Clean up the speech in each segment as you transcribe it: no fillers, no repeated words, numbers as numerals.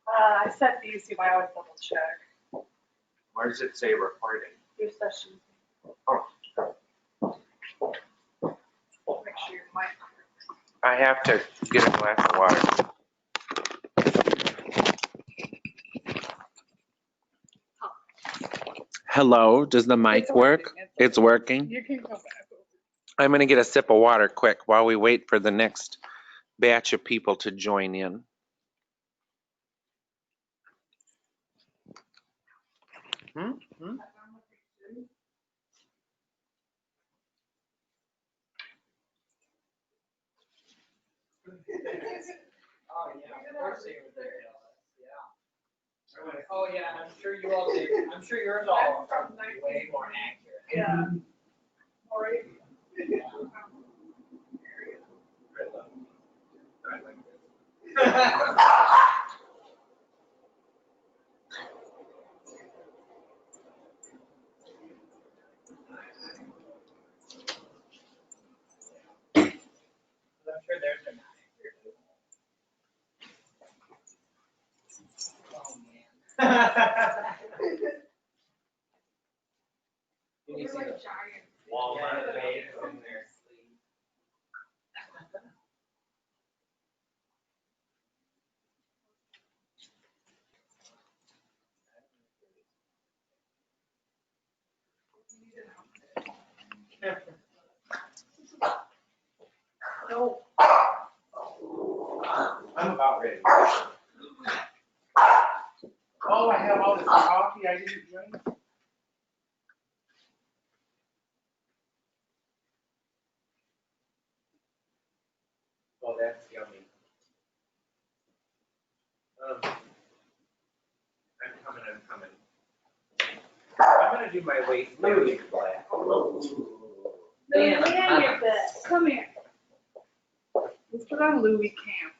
I set these, you might always double check. Where does it say recording? Your session. Oh. Make sure your mic. I have to get a glass of water. Hello, does the mic work? It's working. You can go back. I'm gonna get a sip of water quick while we wait for the next batch of people to join in. Oh yeah, of course they were there. Yeah. Oh yeah, I'm sure you all did. I'm sure yours all are way more accurate. Yeah. Or I'm sure theirs are not accurate. Oh man. Can you see the Walmart bags in their sleeve? no. I'm about ready. Oh, I have all this coffee I didn't drink. Oh, that's yummy. I'm coming. I'm gonna do my waist moving black. Louis, come here. Let's put on Louis cam.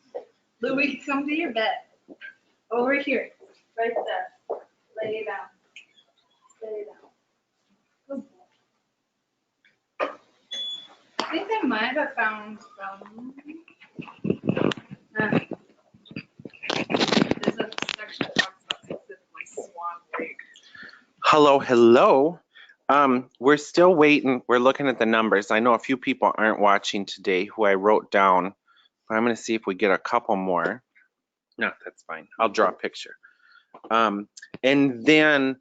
Louis, come to your bed. Over here. Right there. Lay down. Lay down. Good boy. I think I might have found some. There's a section that talks about specifically Swan Lake. Hello. We're still waiting. We're looking at the numbers. I know a few people aren't watching today who I wrote down. But I'm going to see if we get a couple more. No, that's fine. I'll draw a picture. And then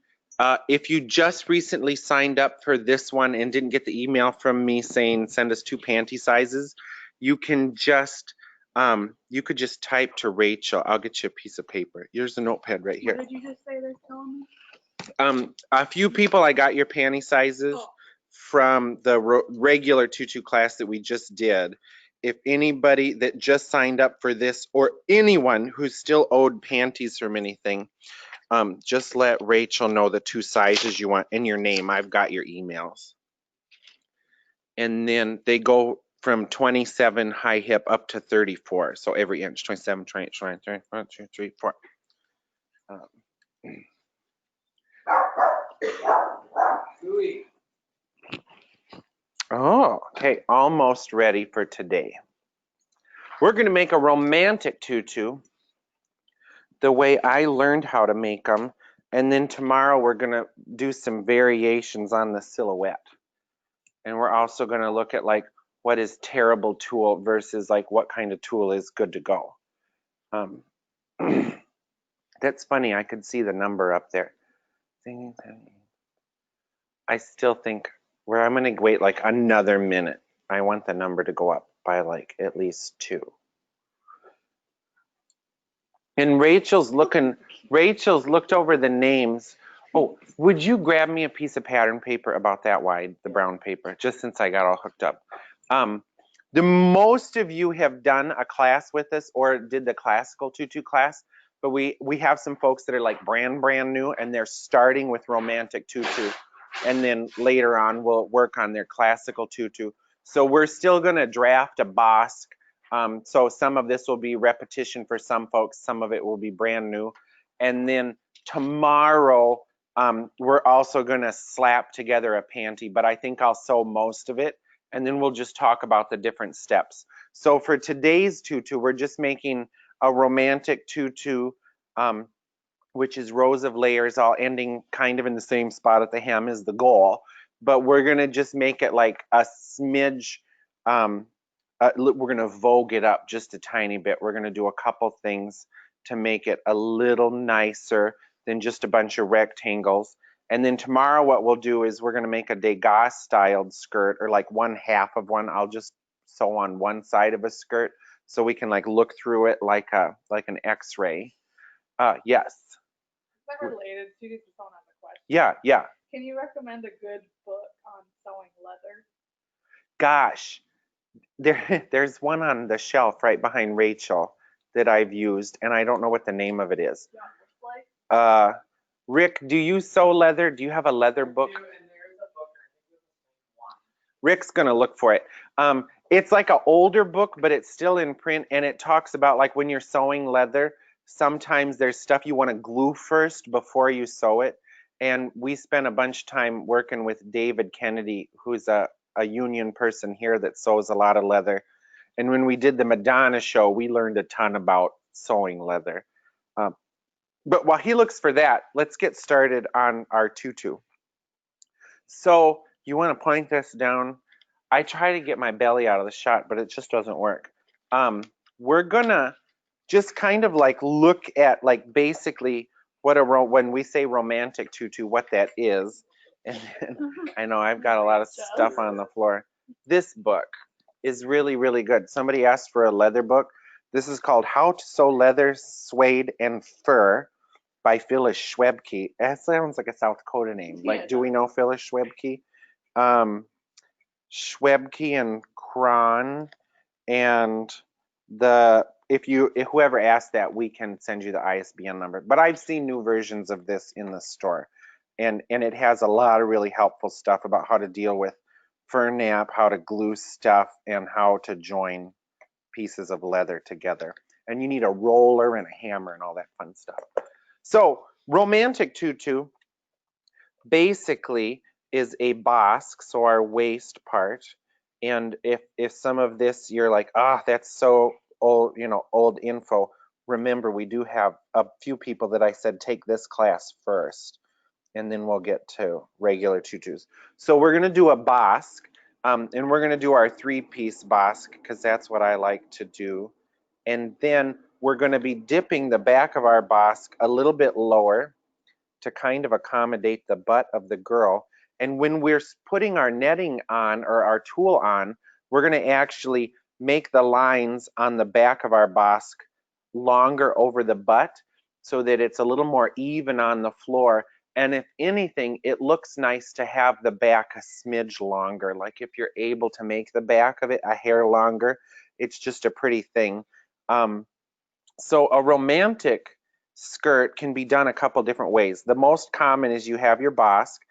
if you just recently signed up for this one and didn't get the email from me saying send us 2 panty sizes, you can just you could just type to Rachel. I'll get you a piece of paper. Here's the notepad right here. What did you just say they're telling me? A few people, I got your panty sizes from the regular tutu class that we just did. If anybody that just signed up for this or anyone who's still owed panties from anything, just let Rachel know the 2 sizes you want and your name. I've got your emails. And then they go from 27 high hip up to 34. So every inch, 27, 28, 29, 1, 2, 3, 4. Louis. Oh, okay, almost ready for today. We're going to make a romantic tutu the way I learned how to make them, and then tomorrow we're going to do some variations on the silhouette. And we're also going to look at like what is terrible tulle versus like what kind of tulle is good to go. That's funny, I could see the number up there. I still think I'm going to wait like another minute. I want the number to go up by like at least 2. And Rachel's looked over the names. Oh, would you grab me a piece of pattern paper about that wide, the brown paper, just since I got all hooked up? The most of you have done a class with us or did the classical tutu class, but we have some folks that are like brand new and they're starting with romantic tutu. And then later on, we'll work on their classical tutu. So we're still going to draft a Bosque. So some of this will be repetition for some folks. Some of it will be brand new. And then tomorrow, we're also going to slap together a panty, but I think I'll sew most of it. And then we'll just talk about the different steps. So for today's tutu, we're just making a romantic tutu, which is rows of layers all ending kind of in the same spot at the hem is the goal. But we're gonna just make it like a smidge, we're gonna vogue it up just a tiny bit. We're gonna do a couple things to make it a little nicer than just a bunch of rectangles. And then tomorrow what we'll do is we're gonna make a Degas styled skirt, or like one half of one. I'll just sew on one side of a skirt so we can like look through it like an X-ray. Yes. Is that related? She just phone has a question. Yeah. Can you recommend a good book on sewing leather? Gosh, there's one on the shelf right behind Rachel that I've used, and I don't know what the name of it is. Yeah, Rick, do you sew leather? Do you have a leather book? And there's a book, I think it's the same one. Rick's gonna look for it. It's like an older book, but it's still in print, and it talks about like when you're sewing leather, sometimes there's stuff you want to glue first before you sew it. And we spent a bunch of time working with David Kennedy, who's a union person here that sews a lot of leather. And when we did the Madonna show, we learned a ton about sewing leather. But while he looks for that, let's get started on our tutu. So you want to point this down. I try to get my belly out of the shot, but it just doesn't work. We're gonna just kind of like look at like basically what when we say romantic tutu, what that is. And then, I know I've got a lot of stuff on the floor. This book is really, really good. Somebody asked for a leather book. This is called How to Sew Leather, Suede, and Fur by Phyllis Schwebke. That sounds like a South Dakota name. Like, do we know Phyllis Schwebke? Schwebke and Kron, and if whoever asked that, we can send you the ISBN number. But I've seen new versions of this in the store, and it has a lot of really helpful stuff about how to deal with fur nap, how to glue stuff, and how to join pieces of leather together. And you need a roller and a hammer and all that fun stuff. So romantic tutu basically is a bosque, so our waist part. And if some of this you're like, that's so old, old info, remember we do have a few people that I said take this class first, and then we'll get to regular tutus. So we're gonna do a bosque, and we're gonna do our 3-piece bosque because that's what I like to do. And then we're gonna be dipping the back of our bosque a little bit lower to kind of accommodate the butt of the girl. And when we're putting our netting on or our tulle on, we're going to actually make the lines on the back of our bosque longer over the butt so that it's a little more even on the floor. And if anything, it looks nice to have the back a smidge longer. Like if you're able to make the back of it a hair longer, it's just a pretty thing. So a romantic skirt can be done a couple different ways. The most common is you have your bosque,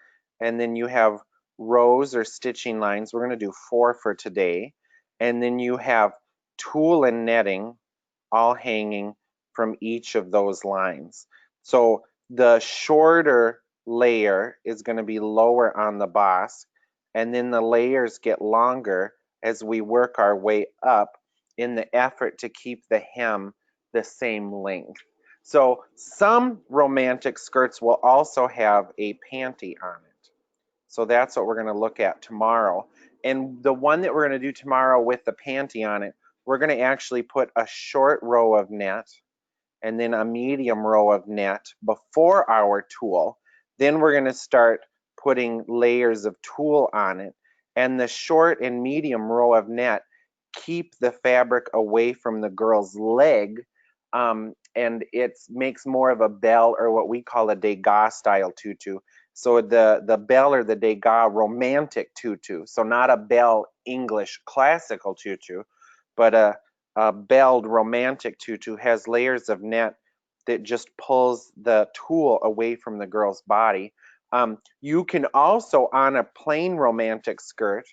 and then you have rows or stitching lines. We're going to do 4 for today. And then you have tulle and netting all hanging from each of those lines. So the shorter layer is going to be lower on the bosque, and then the layers get longer as we work our way up in the effort to keep the hem the same length. So some romantic skirts will also have a panty on it. So that's what we're going to look at tomorrow. And the one that we're going to do tomorrow with the panty on it, we're going to actually put a short row of net and then a medium row of net before our tulle. Then we're going to start putting layers of tulle on it. And the short and medium row of net keep the fabric away from the girl's leg, and it makes more of a belle, or what we call a Degas style tutu. So the belle or the Degas romantic tutu, so not a belle English classical tutu, but a belled romantic tutu has layers of net that just pulls the tulle away from the girl's body. You can also, on a plain romantic skirt,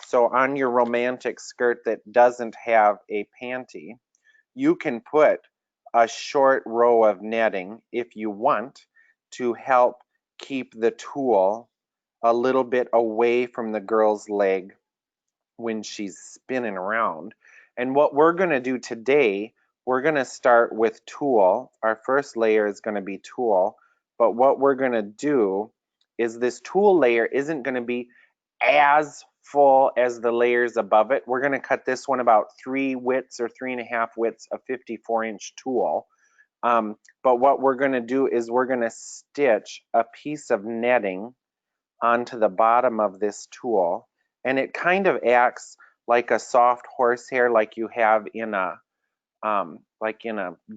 so on your romantic skirt that doesn't have a panty, you can put a short row of netting if you want to help keep the tulle a little bit away from the girl's leg when she's spinning around. And what we're going to do today, we're gonna start with tulle. Our first layer is gonna be tulle, but what we're gonna do is this tulle layer isn't gonna be as full as the layers above it. We're gonna cut this one about 3 widths or 3.5 widths of 54-inch tulle. But what we're gonna do is we're gonna stitch a piece of netting onto the bottom of this tulle, and it kind of acts like a soft horsehair like you have in a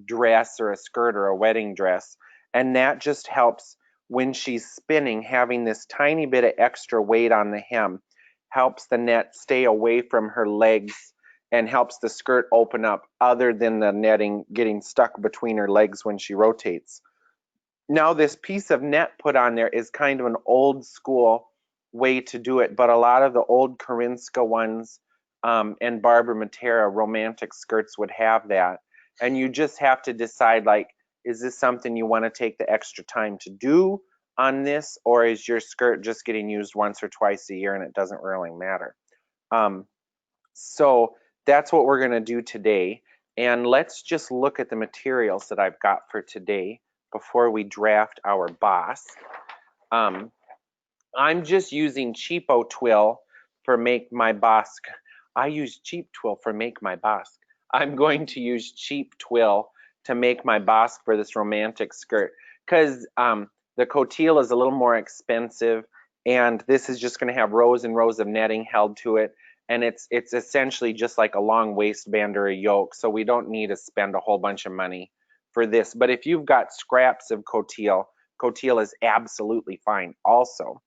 dress or a skirt or a wedding dress, and that just helps when she's spinning. Having this tiny bit of extra weight on the hem helps the net stay away from her legs and helps the skirt open up, other than the netting getting stuck between her legs when she rotates. Now this piece of net put on there is kind of an old school way to do it, but a lot of the old Karinska ones and Barbara Matera romantic skirts would have that. And you just have to decide, like, is this something you want to take the extra time to do on this, or is your skirt just getting used once or twice a year and it doesn't really matter? So that's what we're going to do today. And let's just look at the materials that I've got for today before we draft our Bosque. I'm just using cheapo twill for make my Bosque. I use cheap twill for make my Bosque. I'm going to use cheap twill to make my Bosque for this romantic skirt, because the cotillo is a little more expensive, and this is just going to have rows and rows of netting held to it, and it's essentially just like a long waistband or a yoke, so we don't need to spend a whole bunch of money for this. But if you've got scraps of cotillo is absolutely fine also.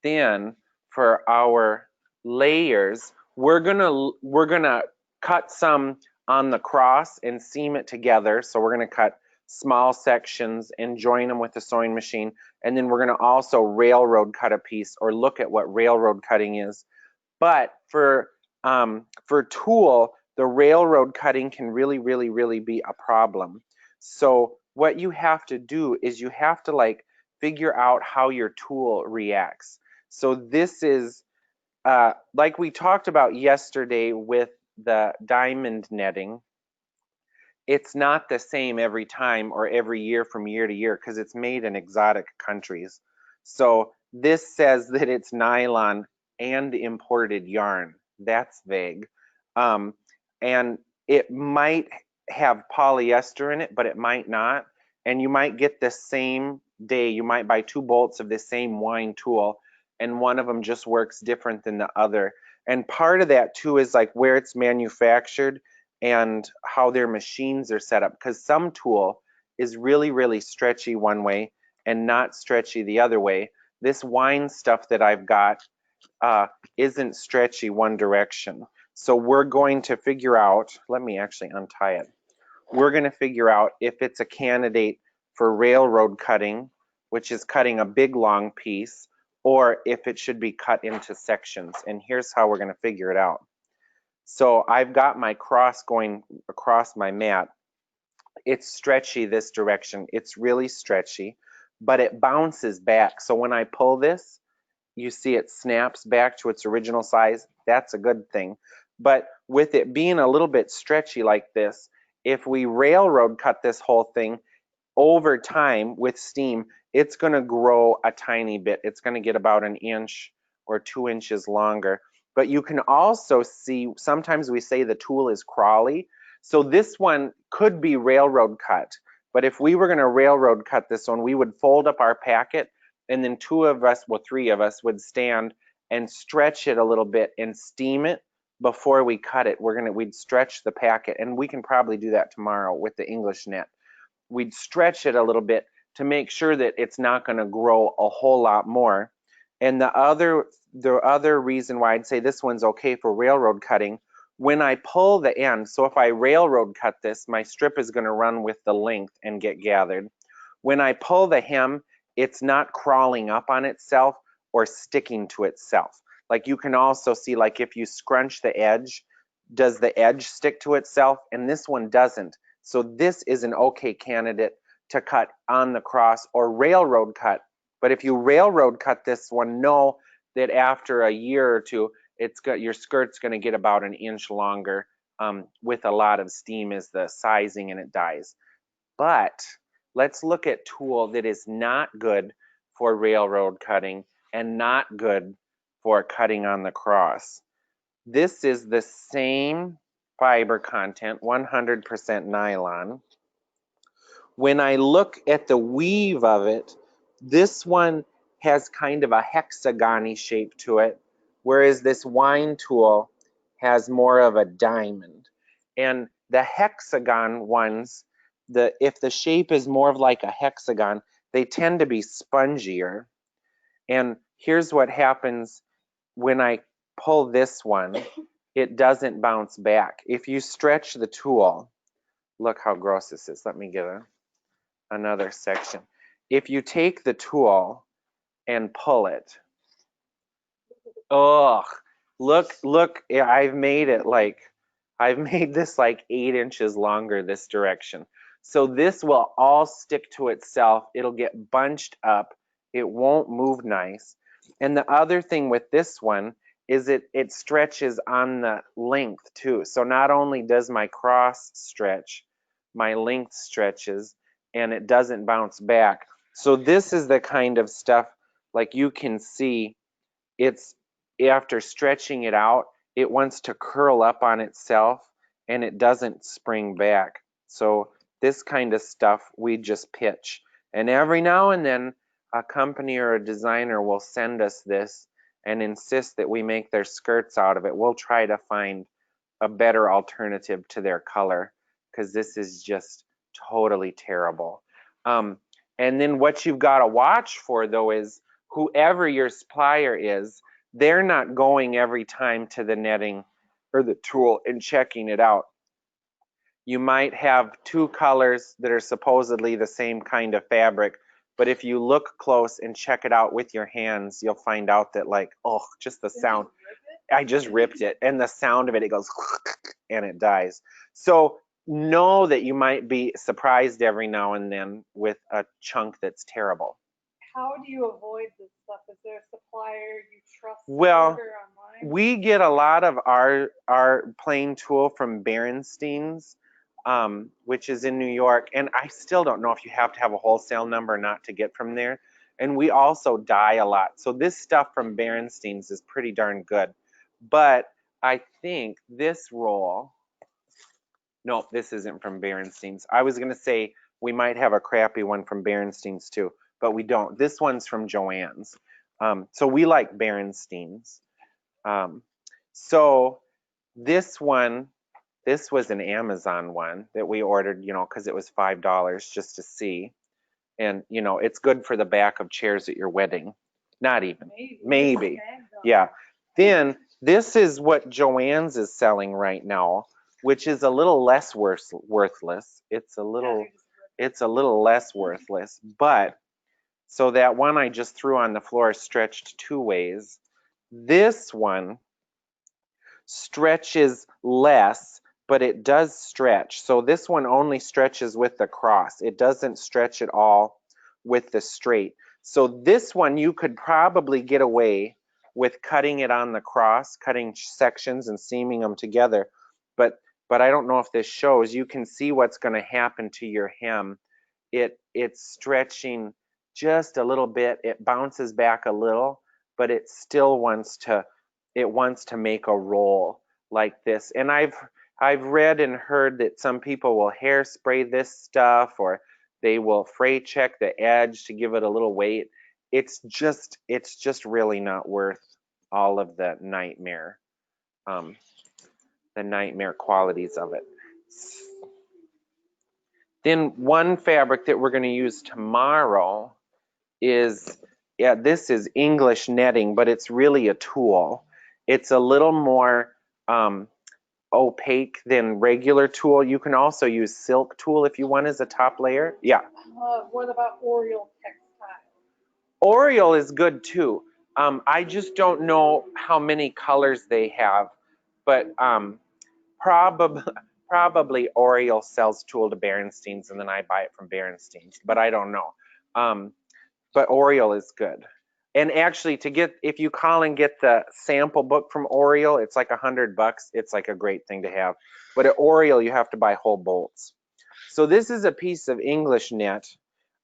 Then for our layers, we're gonna cut some on the cross and seam it together. So we're gonna cut small sections and join them with the sewing machine, and then we're gonna also railroad cut a piece, or look at what railroad cutting is. But for tulle, the railroad cutting can really be a problem. So what you have to do is you have to like figure out how your tulle reacts. So this is like we talked about yesterday with the diamond netting. It's not the same every time or every year from year to year, because it's made in exotic countries. So this says that it's nylon and imported yarn. That's vague. And it might have polyester in it, but it might not. And you might get the same day, you might buy 2 bolts of the same wine tulle, and one of them just works different than the other. And part of that too is like where it's manufactured and how their machines are set up, because some tulle is really stretchy one way and not stretchy the other way. This wine stuff that I've got isn't stretchy one direction. So we're going to figure out, let me actually untie it. We're going to figure out if it's a candidate for railroad cutting, which is cutting a big long piece, or if it should be cut into sections. And here's how we're going to figure it out. So I've got my cross going across my mat. It's stretchy this direction. It's really stretchy, but it bounces back. So when I pull this, you see it snaps back to its original size. That's a good thing. But with it being a little bit stretchy like this, if we railroad cut this whole thing, over time with steam, it's going to grow a tiny bit. It's going to get about 1 inch or 2 inches longer. But you can also see, sometimes we say the tulle is crawly. So this one could be railroad cut. But if we were going to railroad cut this one, we would fold up our packet, and then 2 of us, well, 3 of us would stand and stretch it a little bit and steam it before we cut it. We'd stretch the packet, and we can probably do that tomorrow with the English net. We'd stretch it a little bit to make sure that it's not going to grow a whole lot more. And the other reason why I'd say this one's okay for railroad cutting, when I pull the end, so if I railroad cut this, my strip is going to run with the length and get gathered. When I pull the hem, it's not crawling up on itself or sticking to itself. Like you can also see, like if you scrunch the edge, does the edge stick to itself? And this one doesn't. So this is an okay candidate to cut on the cross or railroad cut. But if you railroad cut this one, know that after a year or two, your skirt's going to get about 1 inch longer with a lot of steam is the sizing and it dies. But let's look at tool that is not good for railroad cutting and not good for cutting on the cross. This is the same fiber content, 100% nylon. When I look at the weave of it, this one has kind of a hexagon-y shape to it, whereas this wine tool has more of a diamond. And the hexagon ones, if the shape is more of like a hexagon, they tend to be spongier. And here's what happens when I pull this one, it doesn't bounce back. If you stretch the tool, look how gross this is. Let me get another section. If you take the tool and pull it, ugh, look, I've made this like 8 inches longer this direction. So this will all stick to itself. It'll get bunched up. It won't move nice. And the other thing with this one is it stretches on the length too. So not only does my cross stretch, my length stretches and it doesn't bounce back. So this is the kind of stuff, like you can see, it's after stretching it out, it wants to curl up on itself and it doesn't spring back. So this kind of stuff we just pitch. And every now and then a company or a designer will send us this and insist that we make their skirts out of it. We'll try to find a better alternative to their color because this is just totally terrible. And then what you've got to watch for though is whoever your supplier is, they're not going every time to the netting or the tool and checking it out. You might have two colors that are supposedly the same kind of fabric, but if you look close and check it out with your hands, you'll find out that like, oh, just the sound. I just ripped it and the sound of it, it goes and it dies. So know that you might be surprised every now and then with a chunk that's terrible. How do you avoid this stuff? Is there a supplier you trust? Well, order online? we get a lot of our plain tool from Berenstein's, which is in New York, and I still don't know if you have to have a wholesale number or not to get from there. And we also dye a lot. So this stuff from Berenstein's is pretty darn good. But I think this roll, no, this isn't from Berenstein's. I was gonna say we might have a crappy one from Berenstein's too, but we don't. This one's from Joann's. So we like Berenstein's. So this one, this was an Amazon one that we ordered, because it was $5 just to see. And, it's good for the back of chairs at your wedding. Not even. Maybe. Yeah. Then this is what Joann's is selling right now, which is a little less worthless. It's a little less worthless, but so that one I just threw on the floor stretched 2 ways. This one stretches less, but it does stretch. So this one only stretches with the cross. It doesn't stretch at all with the straight. So this one you could probably get away with cutting it on the cross, cutting sections and seaming them together. But I don't know if this shows. You can see what's going to happen to your hem. It's stretching just a little bit. It bounces back a little, but it still wants to make a roll like this. And I've read and heard that some people will hairspray this stuff, or they will fray check the edge to give it a little weight. It's just really not worth all of the nightmare qualities of it. Then one fabric that we're going to use tomorrow is, this is English netting, but it's really a tulle. It's a little more opaque than regular tulle. You can also use silk tulle if you want as a top layer. Yeah. What about Oriole textile? Oriole is good too. I just don't know how many colors they have, but probably Oriole sells tulle to Berenstein's and then I buy it from Berenstein's, but I don't know. But Oriole is good. And actually, if you call and get the sample book from Oriole, it's like $100. It's like a great thing to have. But at Oriole, you have to buy whole bolts. So this is a piece of English net,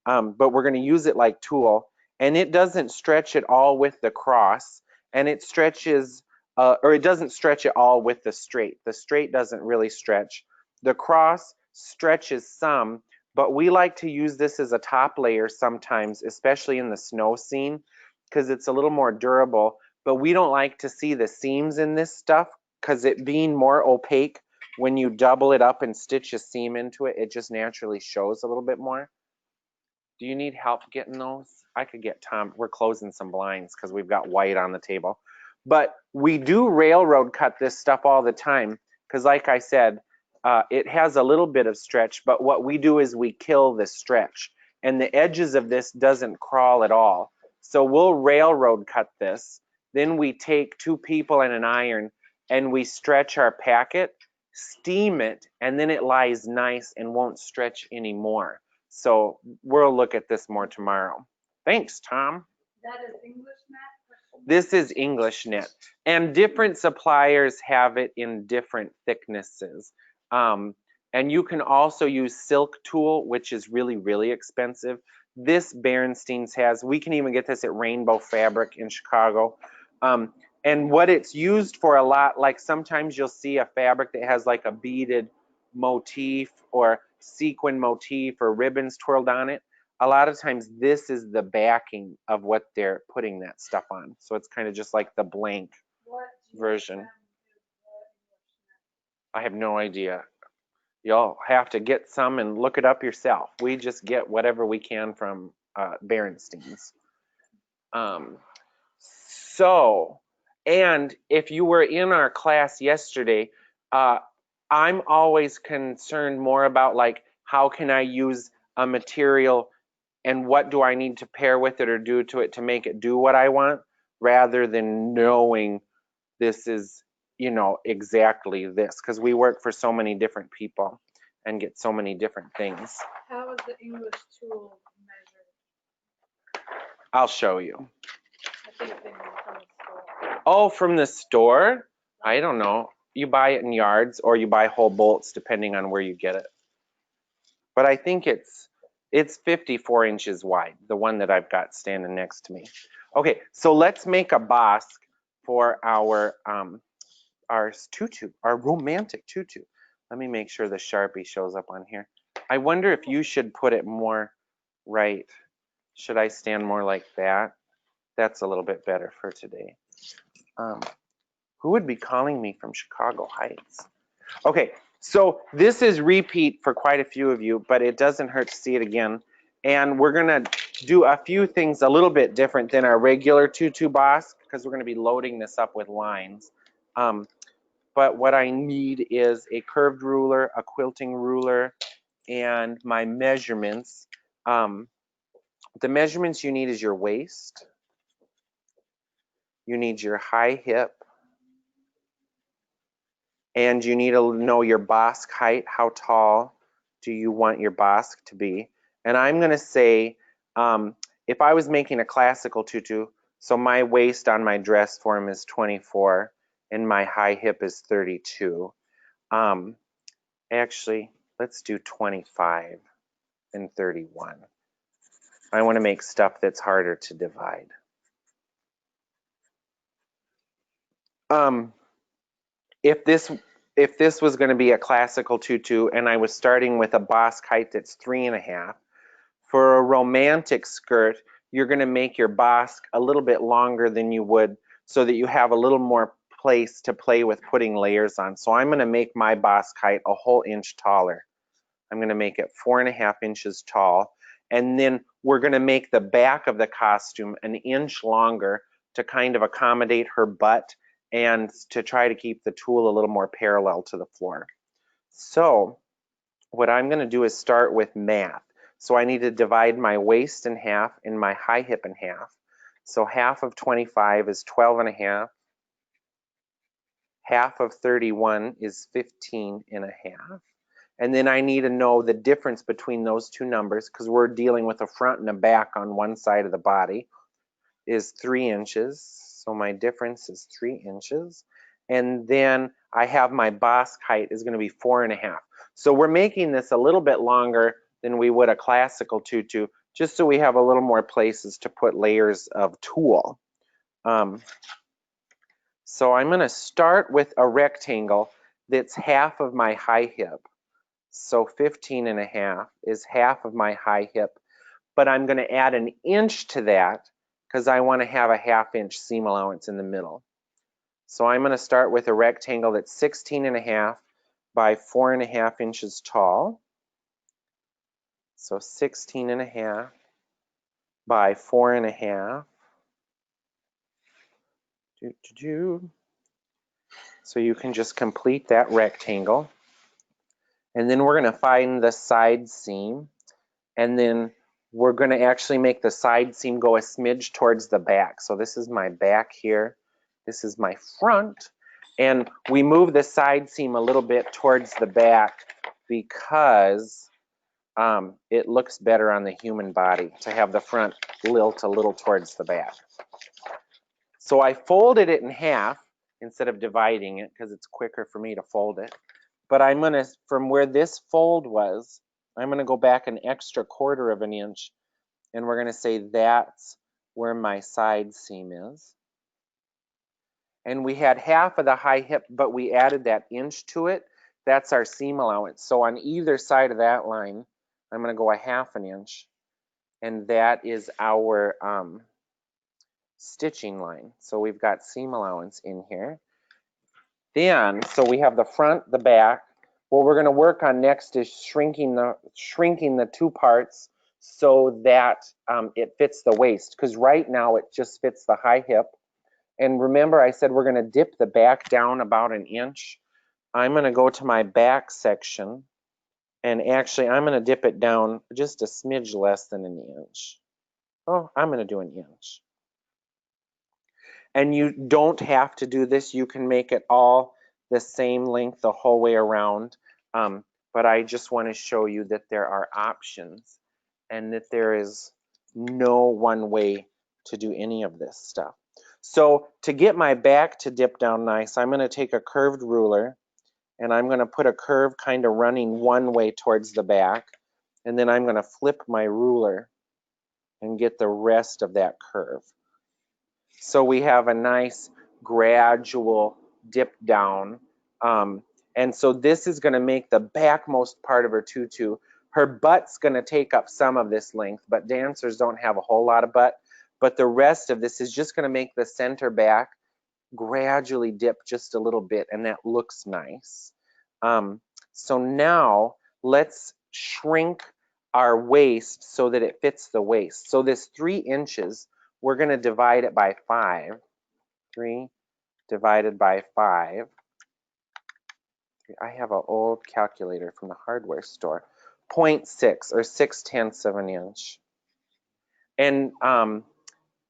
but we're going to use it like tulle. And it doesn't stretch at all with the cross, and it stretches, or it doesn't stretch at all with the straight. The straight doesn't really stretch. The cross stretches some, but we like to use this as a top layer sometimes, especially in the snow scene, because it's a little more durable. But we don't like to see the seams in this stuff, because it being more opaque, when you double it up and stitch a seam into it, it just naturally shows a little bit more. Do you need help getting those? I could get Tom. We're closing some blinds because we've got white on the table. But we do railroad cut this stuff all the time because, like I said, it has a little bit of stretch, but what we do is we kill the stretch, and the edges of this doesn't crawl at all. So we'll railroad cut this. Then we take 2 people and an iron, and we stretch our packet, steam it, and then it lies nice and won't stretch anymore. So we'll look at this more tomorrow. Thanks, Tom. That is English net? This is English knit, and different suppliers have it in different thicknesses. And you can also use silk tulle, which is really, really expensive. This Berenstein's has, we can even get this at Rainbow Fabric in Chicago. And what it's used for a lot, like sometimes you'll see a fabric that has like a beaded motif or sequin motif or ribbons twirled on it. A lot of times this is the backing of what they're putting that stuff on. So it's kind of just like the blank version. I have no idea. You'll have to get some and look it up yourself. We just get whatever we can from Berenstein's. And if you were in our class yesterday, I'm always concerned more about like, how can I use a material and what do I need to pair with it or do to it to make it do what I want, rather than knowing this is, you know, exactly this, because we work for so many different people and get so many different things. How is the English tool measured? I'll show you. I think they mean from the store. Oh, from the store? I don't know. You buy it in yards or you buy whole bolts depending on where you get it. But I think it's 54 inches wide, the one that I've got standing next to me. Okay, so let's make a Bosque for our tutu, our romantic tutu. Let me make sure the Sharpie shows up on here. I wonder if you should put it more right. Should I stand more like that? That's a little bit better for today. Who would be calling me from Chicago Heights? Okay, so this is repeat for quite a few of you, but it doesn't hurt to see it again. And we're gonna do a few things a little bit different than our regular tutu Bosque, because we're gonna be loading this up with lines. But what I need is a curved ruler, a quilting ruler, and my measurements. The measurements you need is your waist. You need your high hip. And you need to know your Bosque height. How tall do you want your Bosque to be? And I'm going to say, if I was making a classical tutu, so my waist on my dress form is 24 and my high hip is 32. Actually, let's do 25 and 31. I want to make stuff that's harder to divide. If this was going to be a classical tutu and I was starting with a Bosque height that's 3.5, for a romantic skirt, you're going to make your Bosque a little bit longer than you would, so that you have a little more place to play with putting layers on. So I'm going to make my Bosque height a whole inch taller. I'm going to make it 4.5 inches tall. And then we're going to make the back of the costume an inch longer to kind of accommodate her butt and to try to keep the tulle a little more parallel to the floor. So what I'm going to do is start with math. So I need to divide my waist in half and my high hip in half. So half of 25 is 12.5. Half of 31 is 15.5. And then I need to know the difference between those two numbers, because we're dealing with a front and a back on one side of the body. is 3 inches. So my difference is 3 inches. And then I have my Bosque height is going to be 4.5. So we're making this a little bit longer than we would a classical tutu, just so we have a little more places to put layers of tulle. So I'm going to start with a rectangle that's half of my high hip. So 15.5 is half of my high hip, but I'm going to add an inch to that because I want to have a 1/2 inch seam allowance in the middle. So I'm going to start with a rectangle that's 16.5 by 4.5 inches tall. So 16.5 by 4.5. So you can just complete that rectangle. And then we're going to find the side seam. And then we're going to actually make the side seam go a smidge towards the back. So this is my back here. This is my front. And we move the side seam a little bit towards the back because it looks better on the human body to have the front lilt a little towards the back. So I folded it in half instead of dividing it because it's quicker for me to fold it. But I'm going to, from where this fold was, I'm going to go back an extra 1/4 of an inch, and we're going to say that's where my side seam is. And we had half of the high hip, but we added that inch to it. That's our seam allowance. So on either side of that line, I'm going to go a 1/2 inch, and that is our stitching line. So we've got seam allowance in here. Then, so we have the front, the back. What we're going to work on next is shrinking the 2 parts so that it fits the waist, because right now it just fits the high hip. And remember I said we're going to dip the back down about 1 inch. I'm going to go to my back section, and actually I'm going to dip it down just a smidge less than 1 inch. Oh, I'm going to do 1 inch. And you don't have to do this. You can make it all the same length the whole way around. But I just want to show you that there are options and that there is no one way to do any of this stuff. So to get my back to dip down nice, I'm going to take a curved ruler and I'm going to put a curve kind of running one way towards the back. And then I'm going to flip my ruler and get the rest of that curve. So we have a nice gradual dip down. And so this is going to make the backmost part of her tutu. Her butt's going to take up some of this length, but dancers don't have a whole lot of butt. But the rest of this is just going to make the center back gradually dip just a little bit, and that looks nice. So now let's shrink our waist so that it fits the waist. So this 3 inches, we're going to divide it by 5. 3 divided by 5. I have an old calculator from the hardware store. 0.6 or 6/10 of an inch. And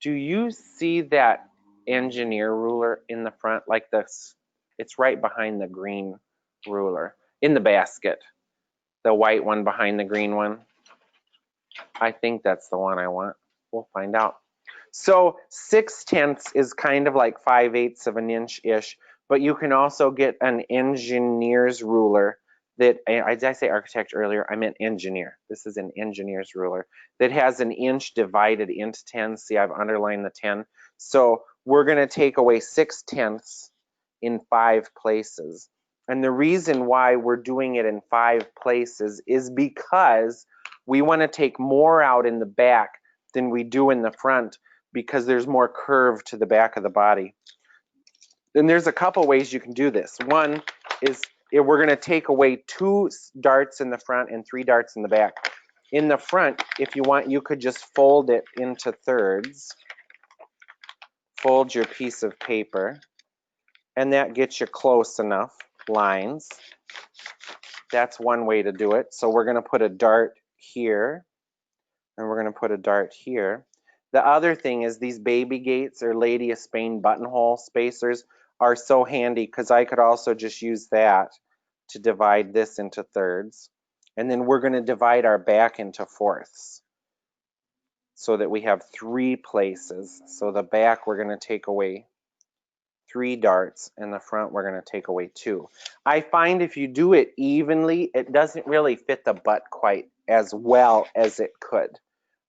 do you see that engineer ruler in the front like this? It's right behind the green ruler in the basket. The white one behind the green one. I think that's the one I want. We'll find out. So 6/10 is kind of like 5/8 of an inch-ish, but you can also get an engineer's ruler that, did I say architect earlier? I meant engineer. This is an engineer's ruler that has an inch divided into 10. See, I've underlined the 10. So we're going to take away 6/10 in 5 places. And the reason why we're doing it in 5 places is because we want to take more out in the back than we do in the front, because there's more curve to the back of the body. Then there's a couple ways you can do this. One is we're going to take away 2 darts in the front and 3 darts in the back. In the front, if you want, you could just fold it into thirds. Fold your piece of paper, and that gets you close enough lines. That's one way to do it. So we're going to put a dart here, and we're going to put a dart here. The other thing is these baby gates or Lady of Spain buttonhole spacers are so handy, because I could also just use that to divide this into thirds. And then we're going to divide our back into fourths. so that we have 3 places. So the back we're going to take away 3 darts, and the front we're going to take away 2. I find if you do it evenly, it doesn't really fit the butt quite as well as it could.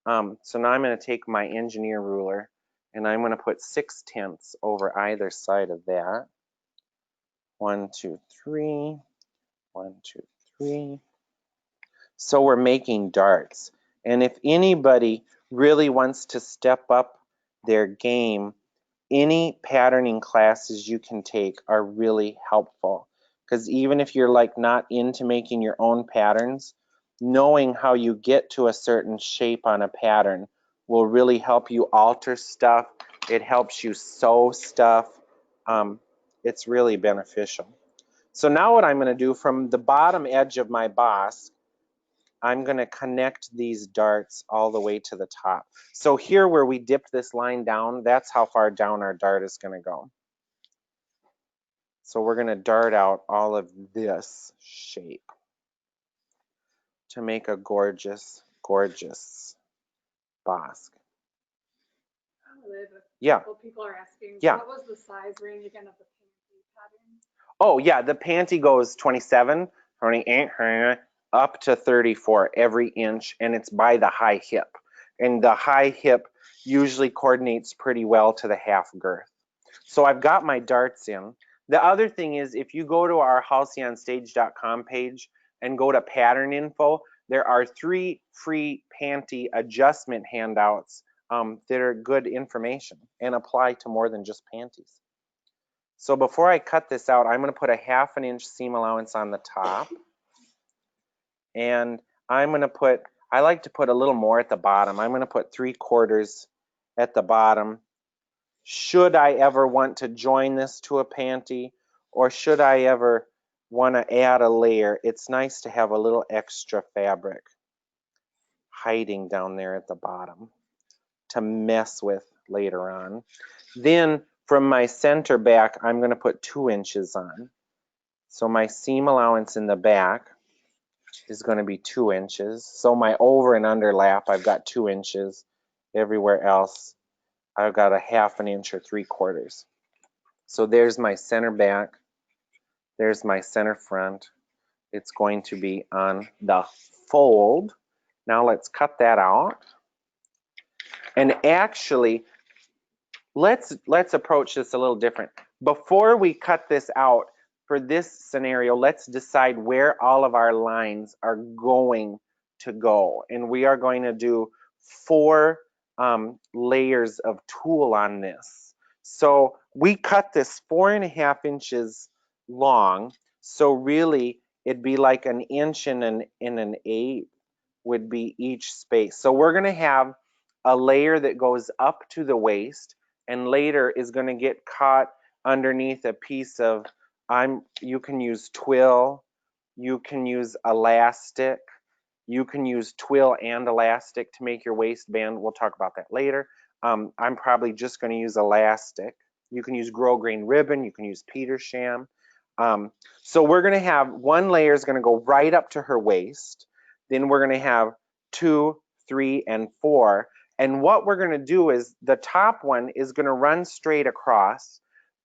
So now I'm going to take my engineer ruler, and I'm going to put 6/10 over either side of that. 1, 2, 3. 1, 2, 3. So we're making darts. And if anybody really wants to step up their game, any patterning classes you can take are really helpful. Because even if you're like not into making your own patterns, knowing how you get to a certain shape on a pattern will really help you alter stuff. It helps you sew stuff. It's really beneficial. So now what I'm going to do, from the bottom edge of my Bosque, I'm going to connect these darts all the way to the top. So here where we dipped this line down, that's how far down our dart is going to go. So we're going to dart out all of this shape to make a gorgeous, gorgeous Bosque. Yeah. People are asking, Yeah. what was the size range again of the panty pattern? Oh yeah, the panty goes 27, 28, up to 34 every inch, and it's by the high hip. And the high hip usually coordinates pretty well to the half girth. So I've got my darts in. The other thing is, if you go to our halseyonstage.com page and go to pattern info, there are 3 free panty adjustment handouts that are good information and apply to more than just panties. So before I cut this out, I'm going to put a 1/2 inch seam allowance on the top. And I'm going to put, I like to put a little more at the bottom. I'm going to put 3/4 at the bottom. Should I ever want to join this to a panty, or should I ever want to add a layer, it's nice to have a little extra fabric hiding down there at the bottom to mess with later on. Then from my center back, I'm going to put 2 inches on. So my seam allowance in the back is going to be 2 inches. So my over and under lap, I've got 2 inches. Everywhere else, I've got a 1/2 inch or 3/4. So there's my center back. There's my center front. It's going to be on the fold. Now let's cut that out. And actually, let's approach this a little different. Before we cut this out, for this scenario, let's decide where all of our lines are going to go. And we are going to do 4 layers of tulle on this. So we cut this 4.5 inches long. So really, it'd be like 1 inch and an 1/8 would be each space. So we're going to have a layer that goes up to the waist, and later is going to get caught underneath a piece of, you can use twill, you can use elastic, you can use twill and elastic to make your waistband. We'll talk about that later. I'm probably just going to use elastic. You can use grosgrain ribbon, you can use Petersham. So we're going to have 1 layer is going to go right up to her waist. Then we're going to have 2, 3, and 4. And what we're going to do is the top one is going to run straight across,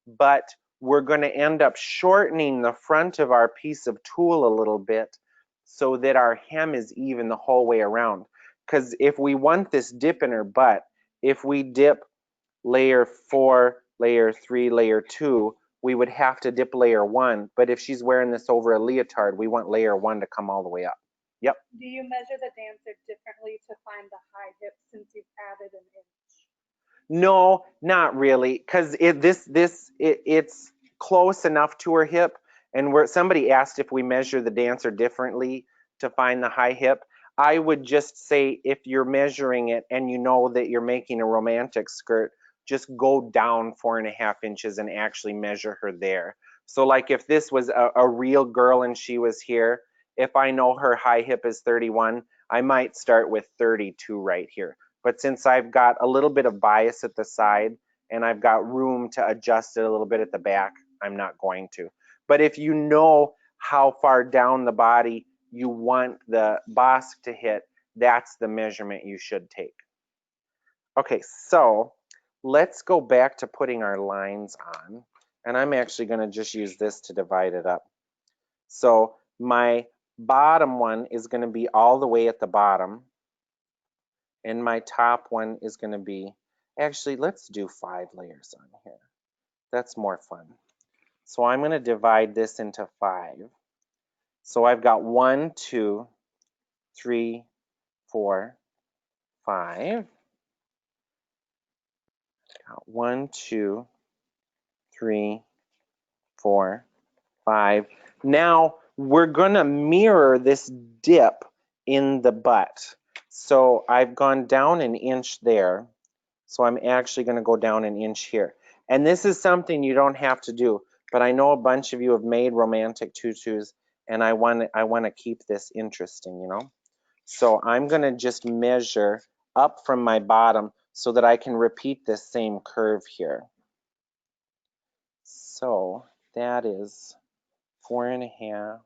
but we're going to end up shortening the front of our piece of tulle a little bit so that our hem is even the whole way around. Because if we want this dip in her butt, if we dip layer 4, layer 3, layer 2, we would have to dip layer 1. But if she's wearing this over a leotard, we want layer 1 to come all the way up. Yep. Do you measure the dancer differently to find the high hip since you've added an inch? No, not really, because it's close enough to her hip. And where somebody asked if we measure the dancer differently to find the high hip, I would just say if you're measuring it and you know that you're making a romantic skirt, just go down 4.5 inches and actually measure her there. So like if this was a real girl and she was here, if I know her high hip is 31, I might start with 32 right here. But since I've got a little bit of bias at the side and I've got room to adjust it a little bit at the back, I'm not going to. But if you know how far down the body you want the Bosque to hit, that's the measurement you should take. Okay, so let's go back to putting our lines on. And I'm actually going to just use this to divide it up. So my bottom one is going to be all the way at the bottom. And my top one is going to be, actually, let's do 5 layers on here. That's more fun. So I'm going to divide this into 5. So I've got 1, 2, 3, 4, 5. Got 1, 2, 3, 4, 5. Now we're going to mirror this dip in the butt. So I've gone down an inch there. So I'm actually going to go down an inch here. And this is something you don't have to do, but I know a bunch of you have made romantic tutus, and I want to keep this interesting, you know. So I'm going to just measure up from my bottom so that I can repeat this same curve here. So that is 4.5,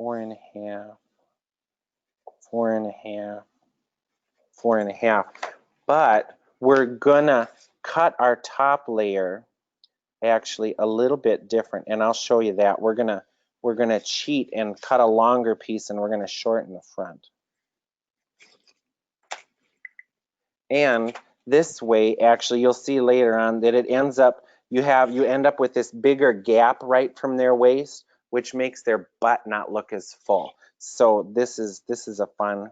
4.5, 4.5, 4.5. But we're gonna cut our top layer actually a little bit different, and I'll show you that. We're gonna cheat and cut a longer piece, and we're gonna shorten the front. And this way, actually, you'll see later on that it ends up, you end up with this bigger gap right from their waist, which makes their butt not look as full. So this is a fun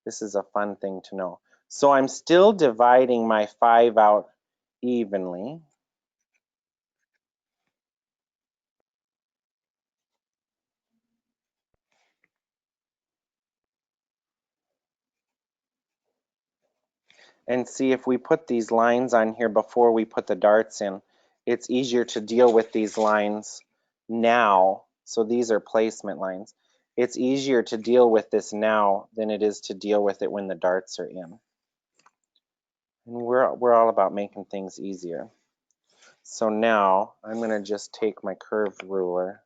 thing to know. So I'm still dividing my 5 out evenly. And see, if we put these lines on here before we put the darts in, it's easier to deal with these lines now. So these are placement lines. It's easier to deal with this now than it is to deal with it when the darts are in. And we're all about making things easier. So now I'm going to just take my curved ruler.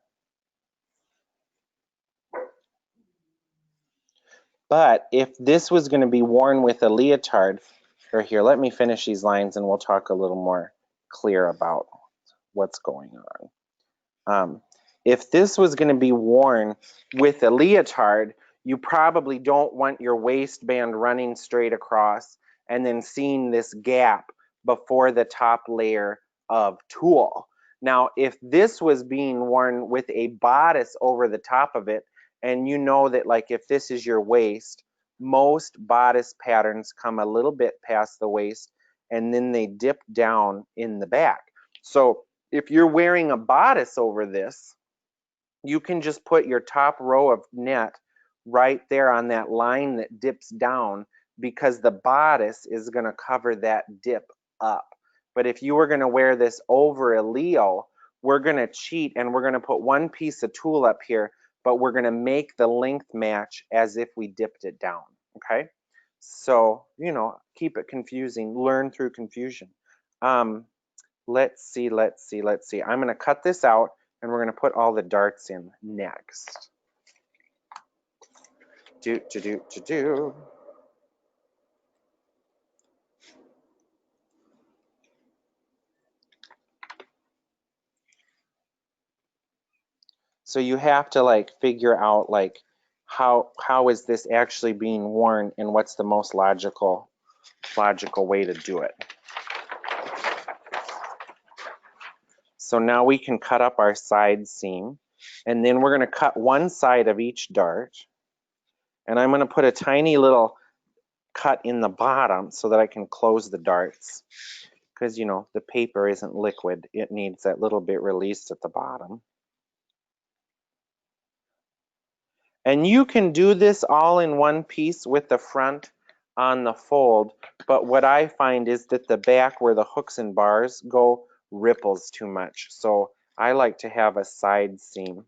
But if this was going to be worn with a leotard, or here, let me finish these lines and we'll talk a little more clear about what's going on. If this was going to be worn with a leotard, you probably don't want your waistband running straight across and then seeing this gap before the top layer of tulle. Now, if this was being worn with a bodice over the top of it, and you know that, like, if this is your waist, most bodice patterns come a little bit past the waist and then they dip down in the back. So if you're wearing a bodice over this, you can just put your top row of net right there on that line that dips down, because the bodice is going to cover that dip up. But if you were going to wear this over a Leo, we're going to cheat and we're going to put one piece of tulle up here, but we're going to make the length match as if we dipped it down, okay? So, you know, keep it confusing, learn through confusion. Let's see. I'm going to cut this out and we're going to put all the darts in next. So you have to, like, figure out, like, how is this actually being worn and what's the most logical way to do it. So now we can cut up our side seam, and then we're going to cut one side of each dart, and I'm going to put a tiny little cut in the bottom so that I can close the darts, because, you know, the paper isn't liquid. It needs that little bit released at the bottom. And you can do this all in one piece with the front on the fold, but what I find is that the back where the hooks and bars go ripples too much. So I like to have a side seam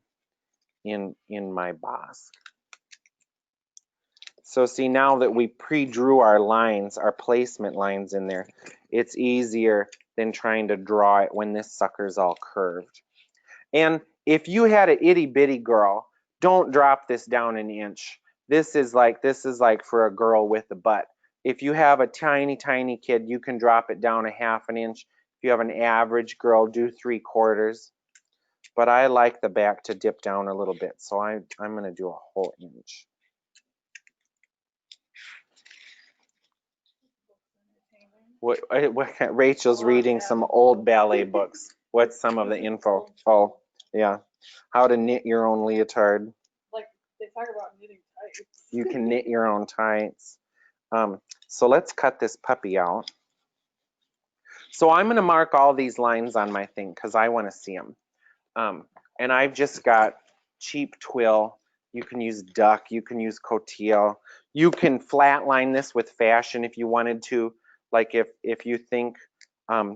in my Bosque. So see, now that we pre-drew our lines, our placement lines in there, it's easier than trying to draw it when this sucker's all curved. And if you had an itty bitty girl, don't drop this down an inch, This is like for a girl with a butt. If you have a tiny, tiny kid, you can drop it down a 1/2 inch. If you have an average girl, do 3/4. But I like the back to dip down a little bit, so I'm gonna do a whole inch. What Rachel's reading some old ballet books. What's some of the info? Oh, yeah. How to knit your own leotard. Like, they talk about knitting tights. You can knit your own tights. So let's cut this puppy out. So I'm going to mark all these lines on my thing because I want to see them. And I've just got cheap twill. You can use duck. You can use cotillo. You can flatline this with fashion if you wanted to. Like if you think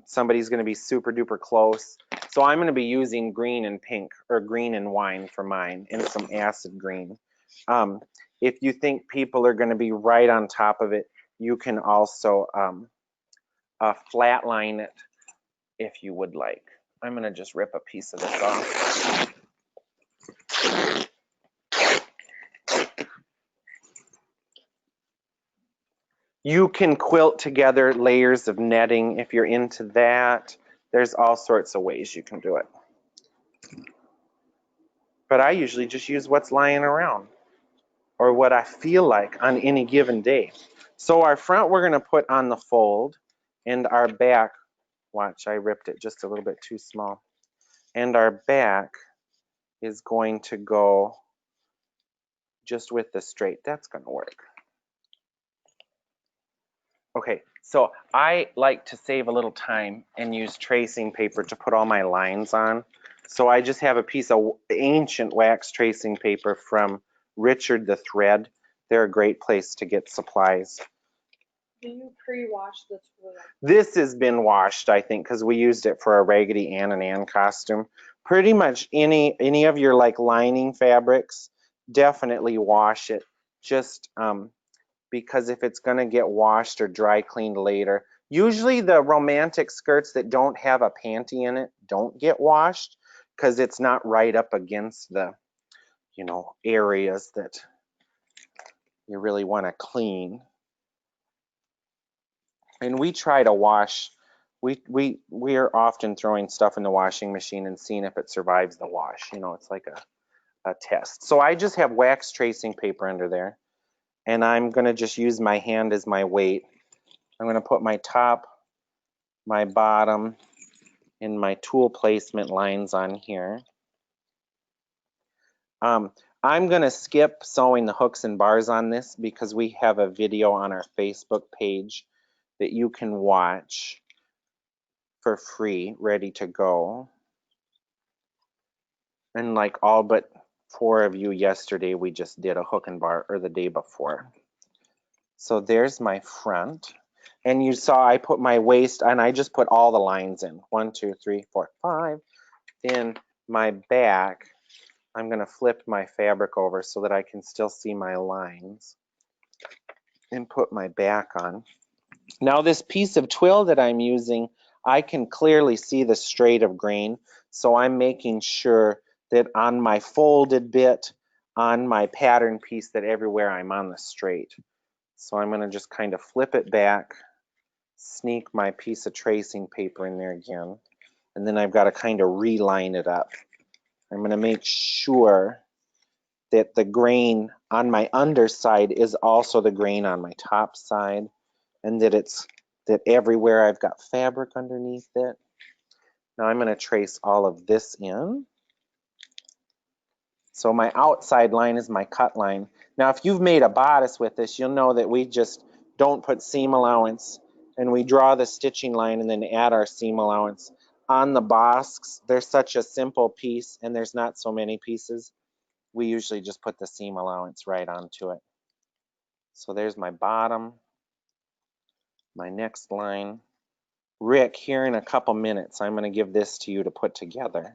somebody's going to be super duper close. So I'm going to be using green and pink, or green and wine for mine, and some acid green. If you think people are going to be right on top of it, you can also flatline it if you would like. I'm going to just rip a piece of this off. You can quilt together layers of netting if you're into that. There's all sorts of ways you can do it. But I usually just use what's lying around or what I feel like on any given day. So our front we're going to put on the fold, and our back, watch, I ripped it just a little bit too small. And our back is going to go just with the straight. That's going to work. Okay, so I like to save a little time and use tracing paper to put all my lines on. So I just have a piece of ancient wax tracing paper from Richard the Thread. They're a great place to get supplies. Do you pre-wash the twill? This has been washed, I think, because we used it for a Raggedy Ann and Ann costume. Pretty much any of your like lining fabrics, definitely wash it. Just because if it's going to get washed or dry cleaned later, usually the romantic skirts that don't have a panty in it don't get washed because it's not right up against the, you know, areas that you really want to clean. And we try to wash, we're often throwing stuff in the washing machine and seeing if it survives the wash. You know, it's like a test. So I just have wax tracing paper under there, and I'm going to just use my hand as my weight. I'm going to put my top, my bottom, and my tool placement lines on here. I'm going to skip sewing the hooks and bars on this because we have a video on our Facebook page that you can watch for free, ready to go. And like all but 4 of you yesterday, we just did a hook and bar, or the day before. So there's my front. And you saw I put my waist, and I just put all the lines in. 1, 2, 3, 4, 5. Then my back, I'm going to flip my fabric over so that I can still see my lines and put my back on. Now this piece of twill that I'm using, I can clearly see the straight of grain, so I'm making sure that on my folded bit, on my pattern piece, that everywhere I'm on the straight. So I'm going to just kind of flip it back, sneak my piece of tracing paper in there again, and then I've got to kind of reline it up. I'm going to make sure that the grain on my underside is also the grain on my top side, and that everywhere I've got fabric underneath it. Now I'm going to trace all of this in. So my outside line is my cut line. Now if you've made a bodice with this, you'll know that we just don't put seam allowance, and we draw the stitching line and then add our seam allowance. On the Bosques, they're such a simple piece and there's not so many pieces. We usually just put the seam allowance right onto it. So there's my bottom, my next line. Rick, here in a couple minutes, I'm going to give this to you to put together.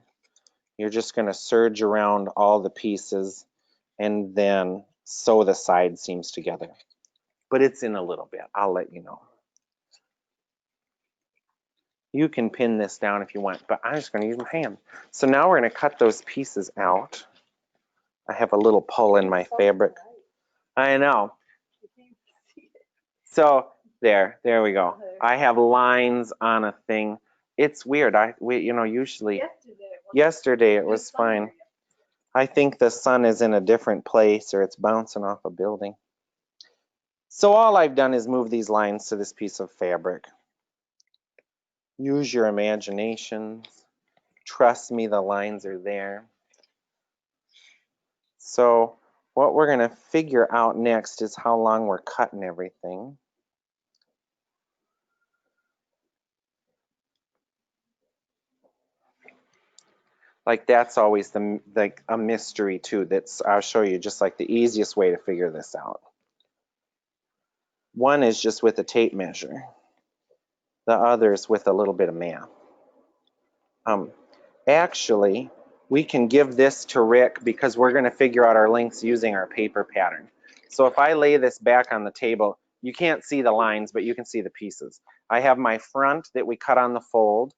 You're just going to serge around all the pieces and then sew the side seams together. But it's in a little bit. I'll let you know. You can pin this down if you want, but I'm just going to use my hand. So now we're going to cut those pieces out. I have a little pull in my fabric. I know. You can't see it. So there we go. I have lines on a thing. It's weird. Usually yesterday it was fine. I think the sun is in a different place or it's bouncing off a building. So all I've done is move these lines to this piece of fabric. Use your imagination. Trust me, the lines are there. So what we're going to figure out next is how long we're cutting everything. Like that's always a mystery too. I'll show you just like the easiest way to figure this out. One is just with a tape measure. The other is with a little bit of math. Actually, we can give this to Rick because we're going to figure out our lengths using our paper pattern. So if I lay this back on the table, you can't see the lines, but you can see the pieces. I have my front that we cut on the fold.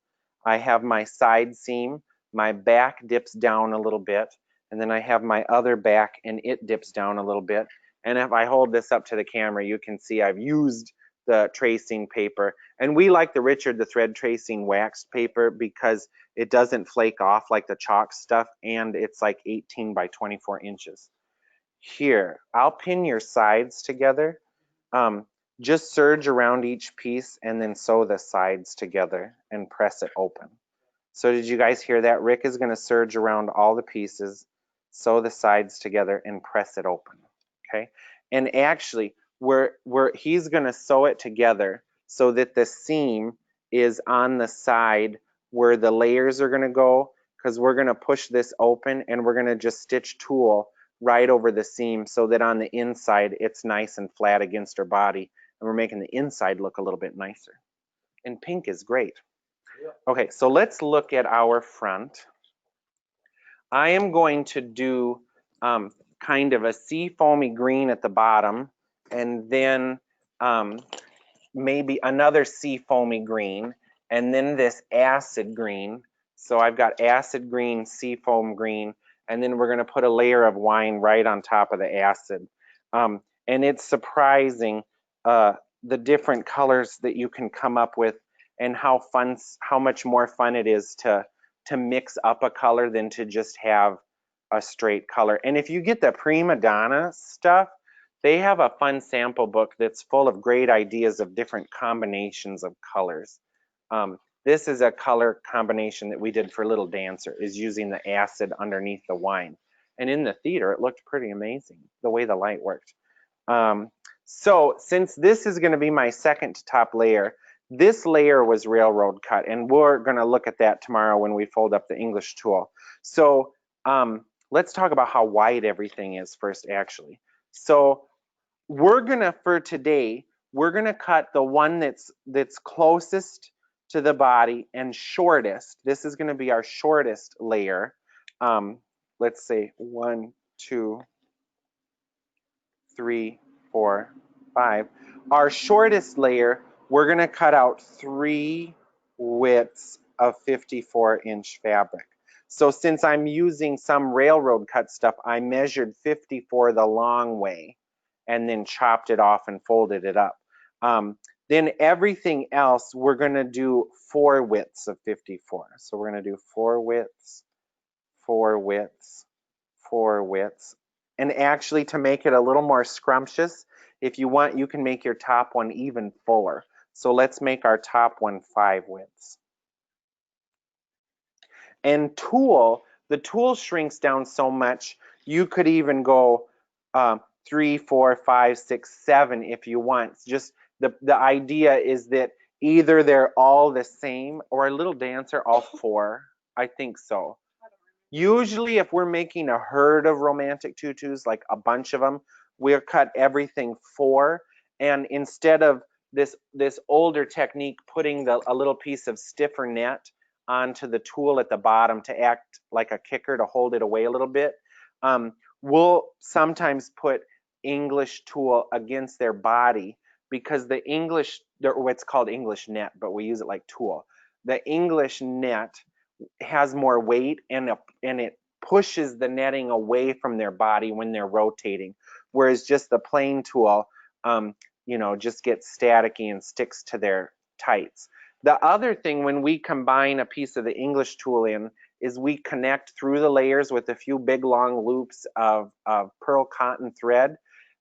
I have my side seam. My back dips down a little bit. And then I have my other back and it dips down a little bit. And if I hold this up to the camera, you can see I've used the tracing paper. And we like the Richard the Thread Tracing waxed paper because it doesn't flake off like the chalk stuff, and it's like 18 by 24 inches. Here, I'll pin your sides together. Just serge around each piece and then sew the sides together and press it open. So did you guys hear that? Rick is going to serge around all the pieces, sew the sides together and press it open. Okay? And actually, he's going to sew it together so that the seam is on the side where the layers are going to go, because we're going to push this open and we're going to just stitch tulle right over the seam so that on the inside it's nice and flat against her body, and we're making the inside look a little bit nicer. And pink is great. Okay, so let's look at our front. I am going to do kind of a sea foamy green at the bottom, and then maybe another sea foamy green, and then this acid green. So I've got acid green, sea foam green, and then we're going to put a layer of wine right on top of the acid. And it's surprising the different colors that you can come up with, and how much more fun it is to mix up a color than to just have a straight color. And if you get the prima donna stuff, they have a fun sample book that's full of great ideas of different combinations of colors. This is a color combination that we did for Little Dancer, is using the acid underneath the wine. And in the theater, it looked pretty amazing, the way the light worked. So since this is going to be my second to top layer, this layer was railroad cut, and we're going to look at that tomorrow when we fold up the English tulle. So let's talk about how wide everything is first, actually. So we're gonna, for today, we're gonna cut the one that's closest to the body and shortest. This is gonna be our shortest layer. Let's say 1, 2, 3, 4, 5. Our shortest layer, we're gonna cut out 3 widths of 54-inch fabric. So since I'm using some railroad cut stuff, I measured 54 the long way and then chopped it off and folded it up. Then everything else, we're gonna do 4 widths of 54. So we're gonna do 4 widths, 4 widths, 4 widths. And actually, to make it a little more scrumptious, if you want, you can make your top one even fuller. So let's make our top one 5 widths. And tulle, the tulle shrinks down so much, you could even go 3, 4, 5, 6, 7 if you want. Just the idea is that either they're all the same, or a Little Dancer all 4. I think so. Usually if we're making a herd of romantic tutus, like a bunch of them, we'll cut everything 4. And instead of this older technique, putting a little piece of stiffer net onto the tulle at the bottom to act like a kicker to hold it away a little bit, we'll sometimes put English tulle against their body, because the English, what's called English net, but we use it like tulle. The English net has more weight, and it pushes the netting away from their body when they're rotating. whereas just the plain tulle, you know, just gets staticky and sticks to their tights. The other thing when we combine a piece of the English tulle in is we connect through the layers with a few big long loops of pearl cotton thread.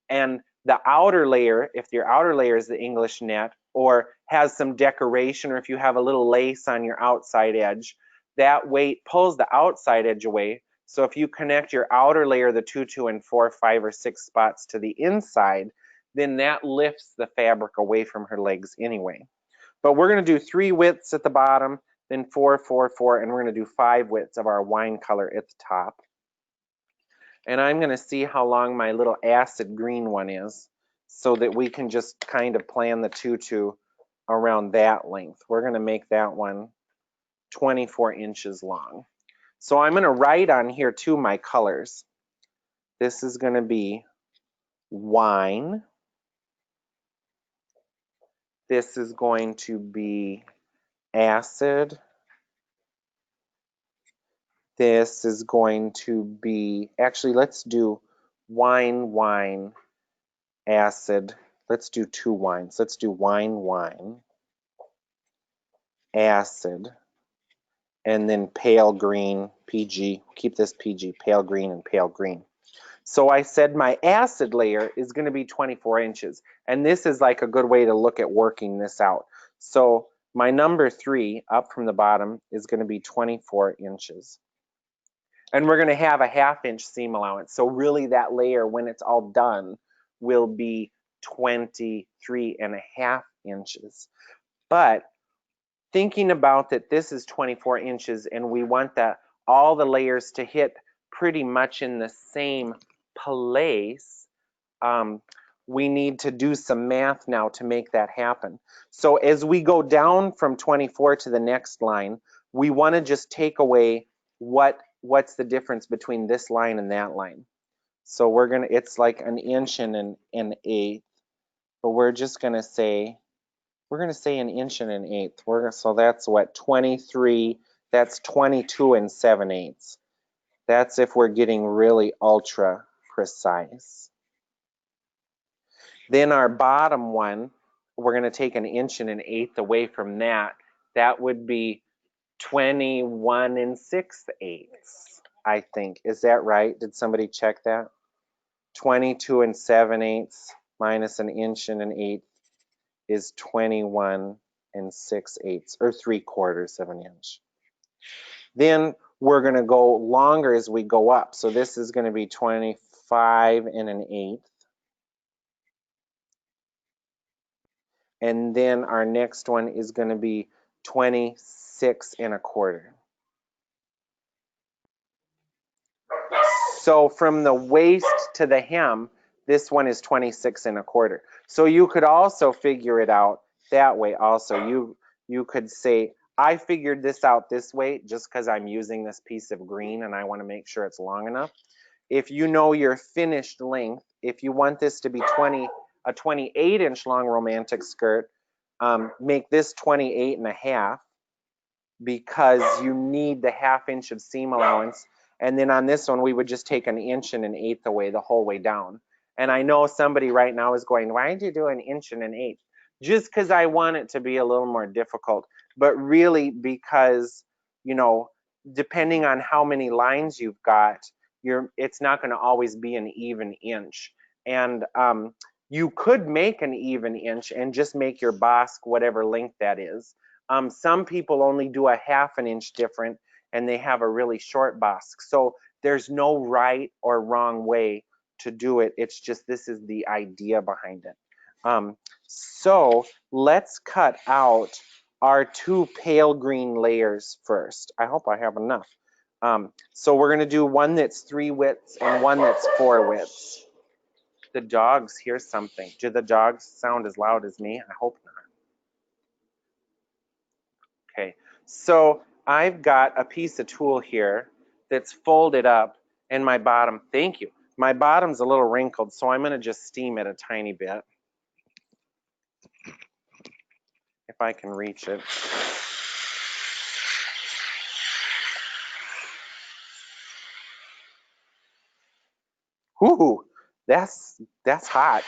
And the outer layer, if your outer layer is the English net or has some decoration, or if you have a little lace on your outside edge, that weight pulls the outside edge away. So if you connect your outer layer, the tutu, in 4, 5, or 6 spots to the inside, then that lifts the fabric away from her legs anyway. But we're going to do 3 widths at the bottom, then 4, 4, 4, and we're going to do 5 widths of our wine color at the top. And I'm going to see how long my little acid green one is so that we can just kind of plan the tutu around that length. We're going to make that one 24 inches long. So I'm going to write on here too my colors. This is going to be wine. This is going to be acid. This is going to be, actually, let's do wine, wine, acid. Let's do 2 wines. Let's do wine, wine, acid, and then pale green, PG. Keep this PG, pale green and pale green. So I said my acid layer is going to be 24 inches. And this is like a good way to look at working this out. So my number 3 up from the bottom is going to be 24 inches. And we're going to have a 1/2 inch seam allowance. So really that layer, when it's all done, will be 23.5 inches. But thinking about that this is 24 inches and we want that all the layers to hit pretty much in the same place, we need to do some math now to make that happen. So as we go down from 24 to the next line, we want to just take away what's the difference between this line and that line. So we're gonna, it's like 1 inch and an 1/8, but we're just gonna say, we're gonna say 1 inch and 1/8. So that's what, 23, that's 22 7/8. That's if we're getting really ultra precise. Then our bottom one, we're going to take 1 inch and 1/8 away from that. That would be 21 6/8, I think. Is that right? Did somebody check that? 22 7/8 minus 1 inch and 1/8 is 21 6/8, or 3/4 of an inch. Then we're going to go longer as we go up. So this is going to be 25 1/8. And then our next one is going to be 26 1/4. So from the waist to the hem, this one is 26 1/4. So you could also figure it out that way also. You could say, I figured this out this way just because I'm using this piece of green and I want to make sure it's long enough. If you know your finished length, if you want this to be a 28 inch long romantic skirt, make this 28 1/2 because you need the 1/2 inch of seam allowance. And then on this one, we would just take 1 inch and 1/8 away the whole way down. And I know somebody right now is going, why did you do 1 inch and 1/8? Just because I want it to be a little more difficult, but really because, you know, depending on how many lines you've got, it's not going to always be an even inch. And you could make an even inch and just make your Bosque whatever length that is. Some people only do a 1/2 inch different and they have a really short Bosque. So there's no right or wrong way to do it. It's just, this is the idea behind it. So let's cut out our 2 pale green layers first. I hope I have enough. So we're going to do one that's 3 widths and one that's 4 widths. The dogs hear something. Do the dogs sound as loud as me? I hope not. Okay, so I've got a piece of tulle here that's folded up and my bottom, thank you. My bottom's a little wrinkled, so I'm going to just steam it a tiny bit. If I can reach it. Whoo, That's hot.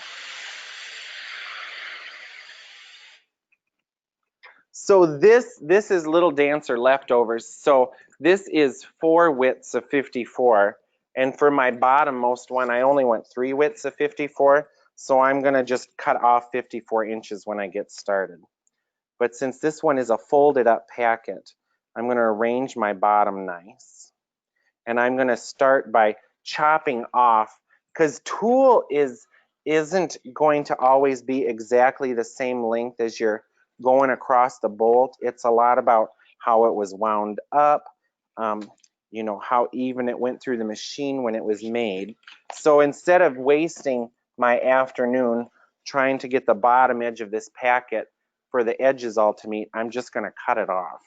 So this is Little Dancer leftovers. So this is 4 widths of 54. And for my bottommost one, I only want 3 widths of 54. So I'm gonna just cut off 54 inches when I get started. But since this one is a folded up packet, I'm gonna arrange my bottom nice. And I'm gonna start by chopping off, because tulle isn't going to always be exactly the same length as you're going across the bolt. It's a lot about how it was wound up, you know, how even it went through the machine when it was made. So instead of wasting my afternoon trying to get the bottom edge of this packet for the edges all to meet, I'm just gonna cut it off,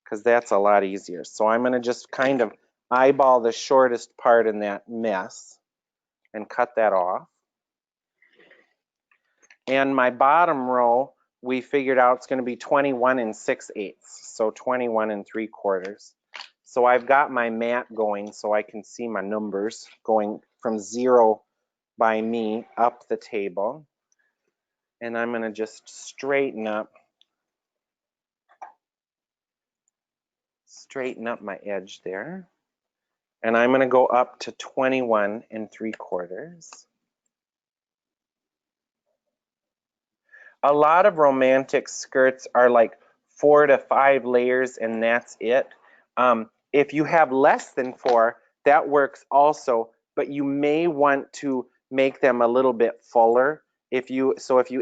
because that's a lot easier. So I'm gonna just kind of eyeball the shortest part in that mess and cut that off. And my bottom row, we figured out it's gonna be 21 6/8, so 21 3/4. So I've got my mat going so I can see my numbers going from 0 by me up the table. And I'm gonna just straighten up my edge there. And I'm gonna go up to 21 3/4. A lot of romantic skirts are like 4 to 5 layers and that's it. If you have less than 4, that works also, but you may want to make them a little bit fuller. If you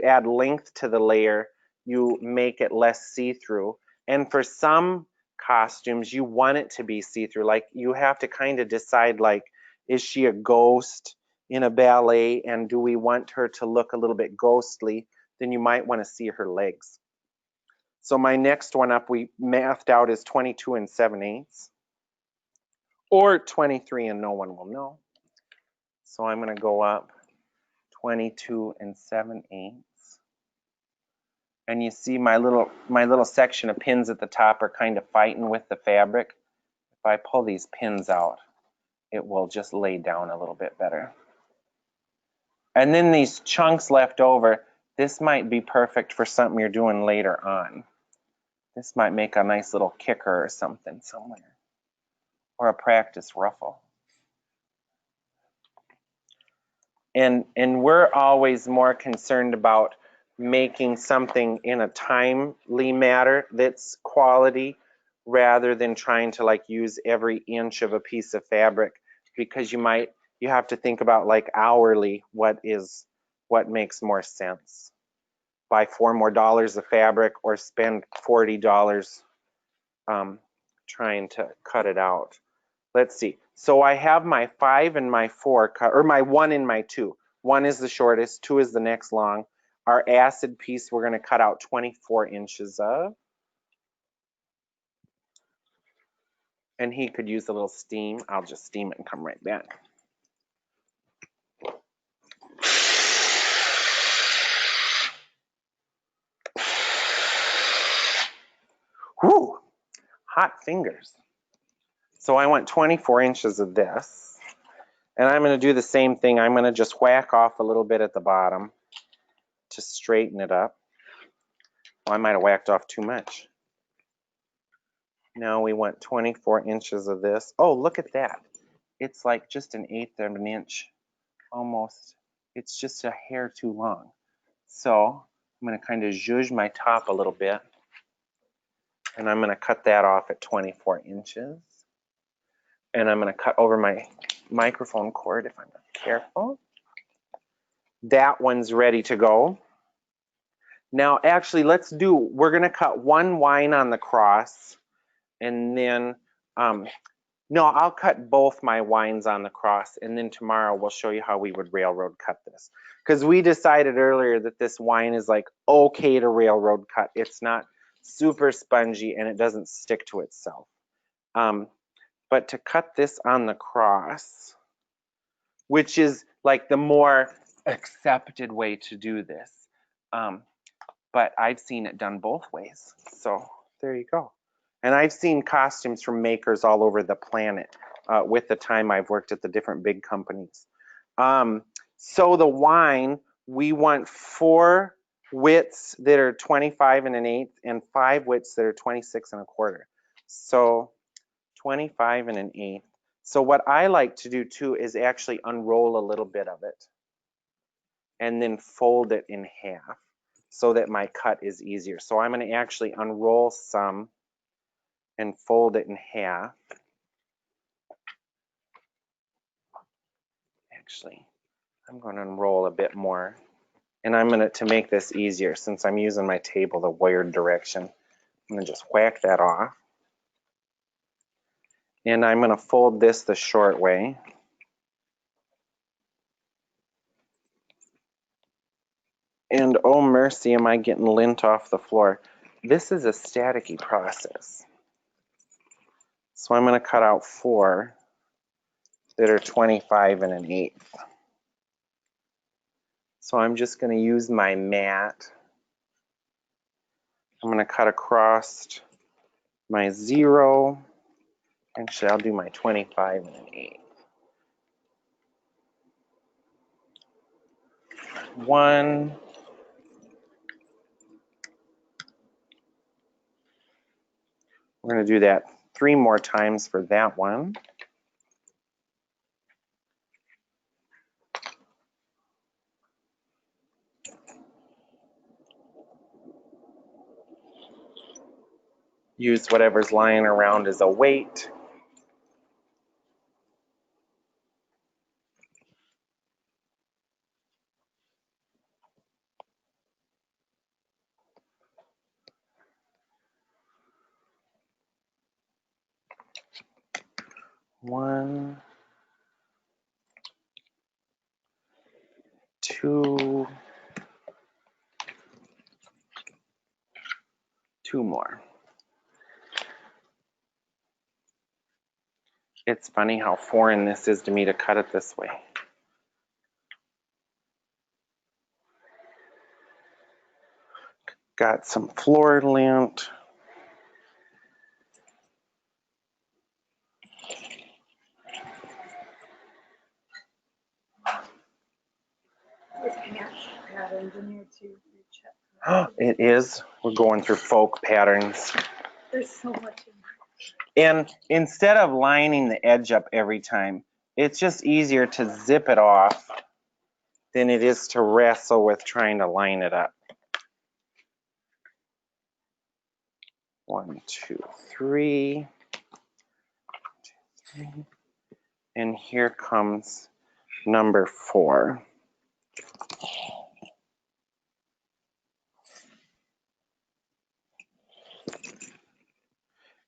add length to the layer, you make it less see-through. And for some costumes, you want it to be see-through. Like you have to kind of decide, like, is she a ghost in a ballet, and do we want her to look a little bit ghostly? Then you might want to see her legs. So my next one up, we mathed out, is 22 7/8, or 23 and no one will know. So I'm going to go up 22 7/8. And you see my little section of pins at the top are kind of fighting with the fabric. If I pull these pins out, it will just lay down a little bit better. And then these chunks left over, this might be perfect for something you're doing later on. This might make a nice little kicker or something somewhere, or a practice ruffle. And we're always more concerned about making something in a timely matter that's quality, rather than trying to like use every inch of a piece of fabric, because you have to think about like hourly what makes more sense. Buy $4 more of fabric or spend $40 trying to cut it out. Let's see. So I have my 5 and my 4 cut, or my 1 and my 2. 1 is the shortest, 2 is the next long. Our acid piece we're going to cut out 24 inches of. And he could use a little steam. I'll just steam it and come right back. Whew, hot fingers. So I want 24 inches of this. And I'm going to do the same thing. I'm going to just whack off a little bit at the bottom to straighten it up. Oh, I might have whacked off too much. Now we want 24 inches of this. Oh, look at that. It's like just 1/8 of an inch, almost. It's just a hair too long. So I'm going to kind of zhuzh my top a little bit. And I'm going to cut that off at 24 inches. And I'm going to cut over my microphone cord if I'm not careful. That one's ready to go. Now, actually, we're going to cut one wine on the cross. And then, no, I'll cut both my wines on the cross. And then tomorrow we'll show you how we would railroad cut this. Because we decided earlier that this wine is like okay to railroad cut. It's not super spongy and it doesn't stick to itself. But to cut this on the cross, which is like the more accepted way to do this. But I've seen it done both ways. So there you go. And I've seen costumes from makers all over the planet with the time I've worked at the different big companies. So the wine, we want 4 widths that are 25 and an eighth and 5 widths that are 26 and a quarter. So 25 and an eighth. So what I like to do too is actually unroll a little bit of it and then fold it in half so that my cut is easier. So I'm going to actually unroll some and fold it in half. Actually, I'm going to unroll a bit more. And I'm going to make this easier, since I'm using my table the wired direction, I'm going to just whack that off. And I'm going to fold this the short way. And oh mercy, am I getting lint off the floor. This is a staticky process. So I'm going to cut out 4 that are 25 and an eighth. So I'm just going to use my mat. I'm going to cut across my 0. Actually, I'll do my 25 and an eighth. 1. We're going to do that 3 more times for that one. Use whatever's lying around as a weight. One, 2, 2 more. It's funny how foreign this is to me to cut it this way. Got some floor lint. Patterns in here too. It is. We're going through folk patterns. There's so much in And instead of lining the edge up every time, it's just easier to zip it off than it is to wrestle with trying to line it up. 1, 2, 3. And here comes number 4.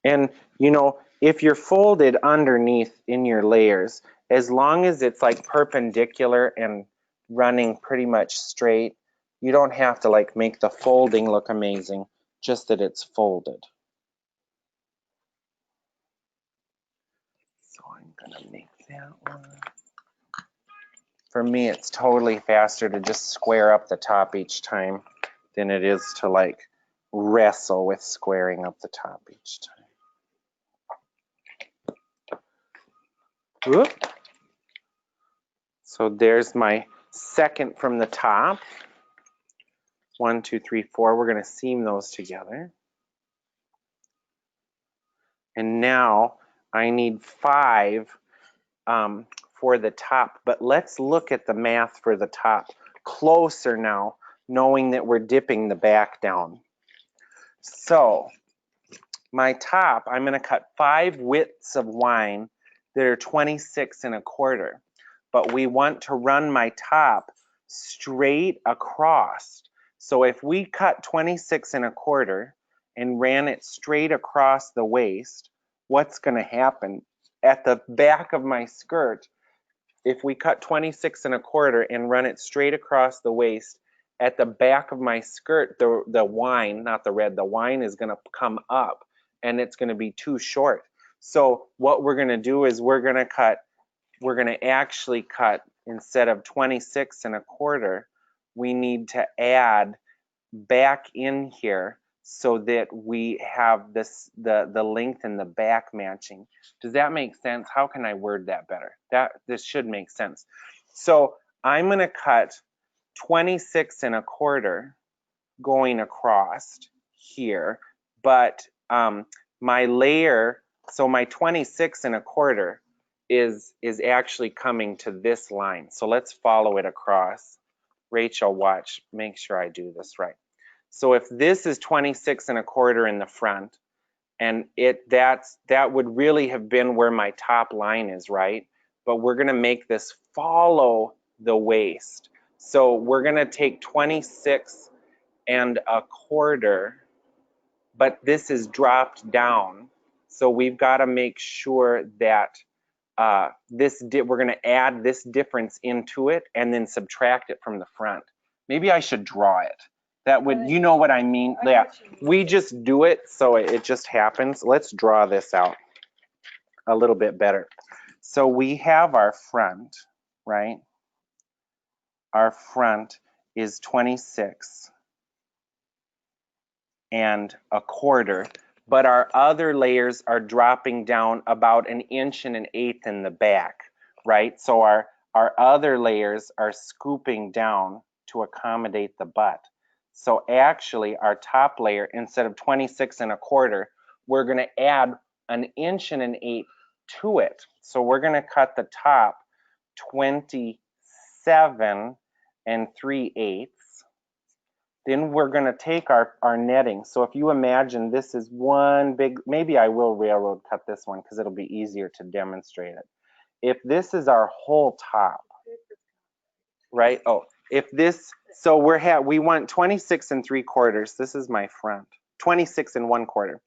And you know, if you're folded underneath in your layers, as long as it's like perpendicular and running pretty much straight, you don't have to like make the folding look amazing, just that it's folded. So I'm gonna make that one. For me, it's totally faster to just square up the top each time than it is to like wrestle with squaring up the top each time. Whoop. So there's my second from the top. 1, 2, 3, 4. We're going to seam those together. And now I need 5 for the top. But let's look at the math for the top closer now, knowing that we're dipping the back down. So my top, I'm going to cut 5 widths of wine that are 26 and a quarter. But we want to run my top straight across. So if we cut 26 and a quarter and ran it straight across the waist, what's going to happen? At the back of my skirt, if we cut 26 and a quarter and run it straight across the waist, at the back of my skirt, the wine, not the red, the wine is going to come up and it's going to be too short. So what we're going to do is we're going to actually cut, instead of 26 and a quarter, we need to add back in here so that we have this the length in the back matching. Does that make sense? How can I word that better? This should make sense. So I'm gonna cut 26 1/4 going across here, but my layer, so my 26 1/4 is actually coming to this line. So let's follow it across. Rachel, watch, make sure I do this right. So if this is 26 1/4 in the front, and that would really have been where my top line is, right? But we're gonna make this follow the waist. So we're gonna take 26 1/4, but this is dropped down. So we've got to make sure that we're going to add this difference into it and then subtract it from the front. Maybe I should draw it. That would, you know what I mean? Yeah, we just do it, so it just happens. Let's draw this out a little bit better. So we have our front, right? Our front is 26 1/4, but our other layers are dropping down about 1 1/8 in the back, right? So our other layers are scooping down to accommodate the butt. So actually our top layer, instead of 26 1/4, we're gonna add 1 1/8 to it. So we're gonna cut the top 27 3/8. Then we're going to take our netting. So if you imagine this is one big, maybe I will railroad cut this one because it'll be easier to demonstrate it. If this is our whole top, right? Oh, if this, so we want 26 3/4. This is my front. 26 1/4.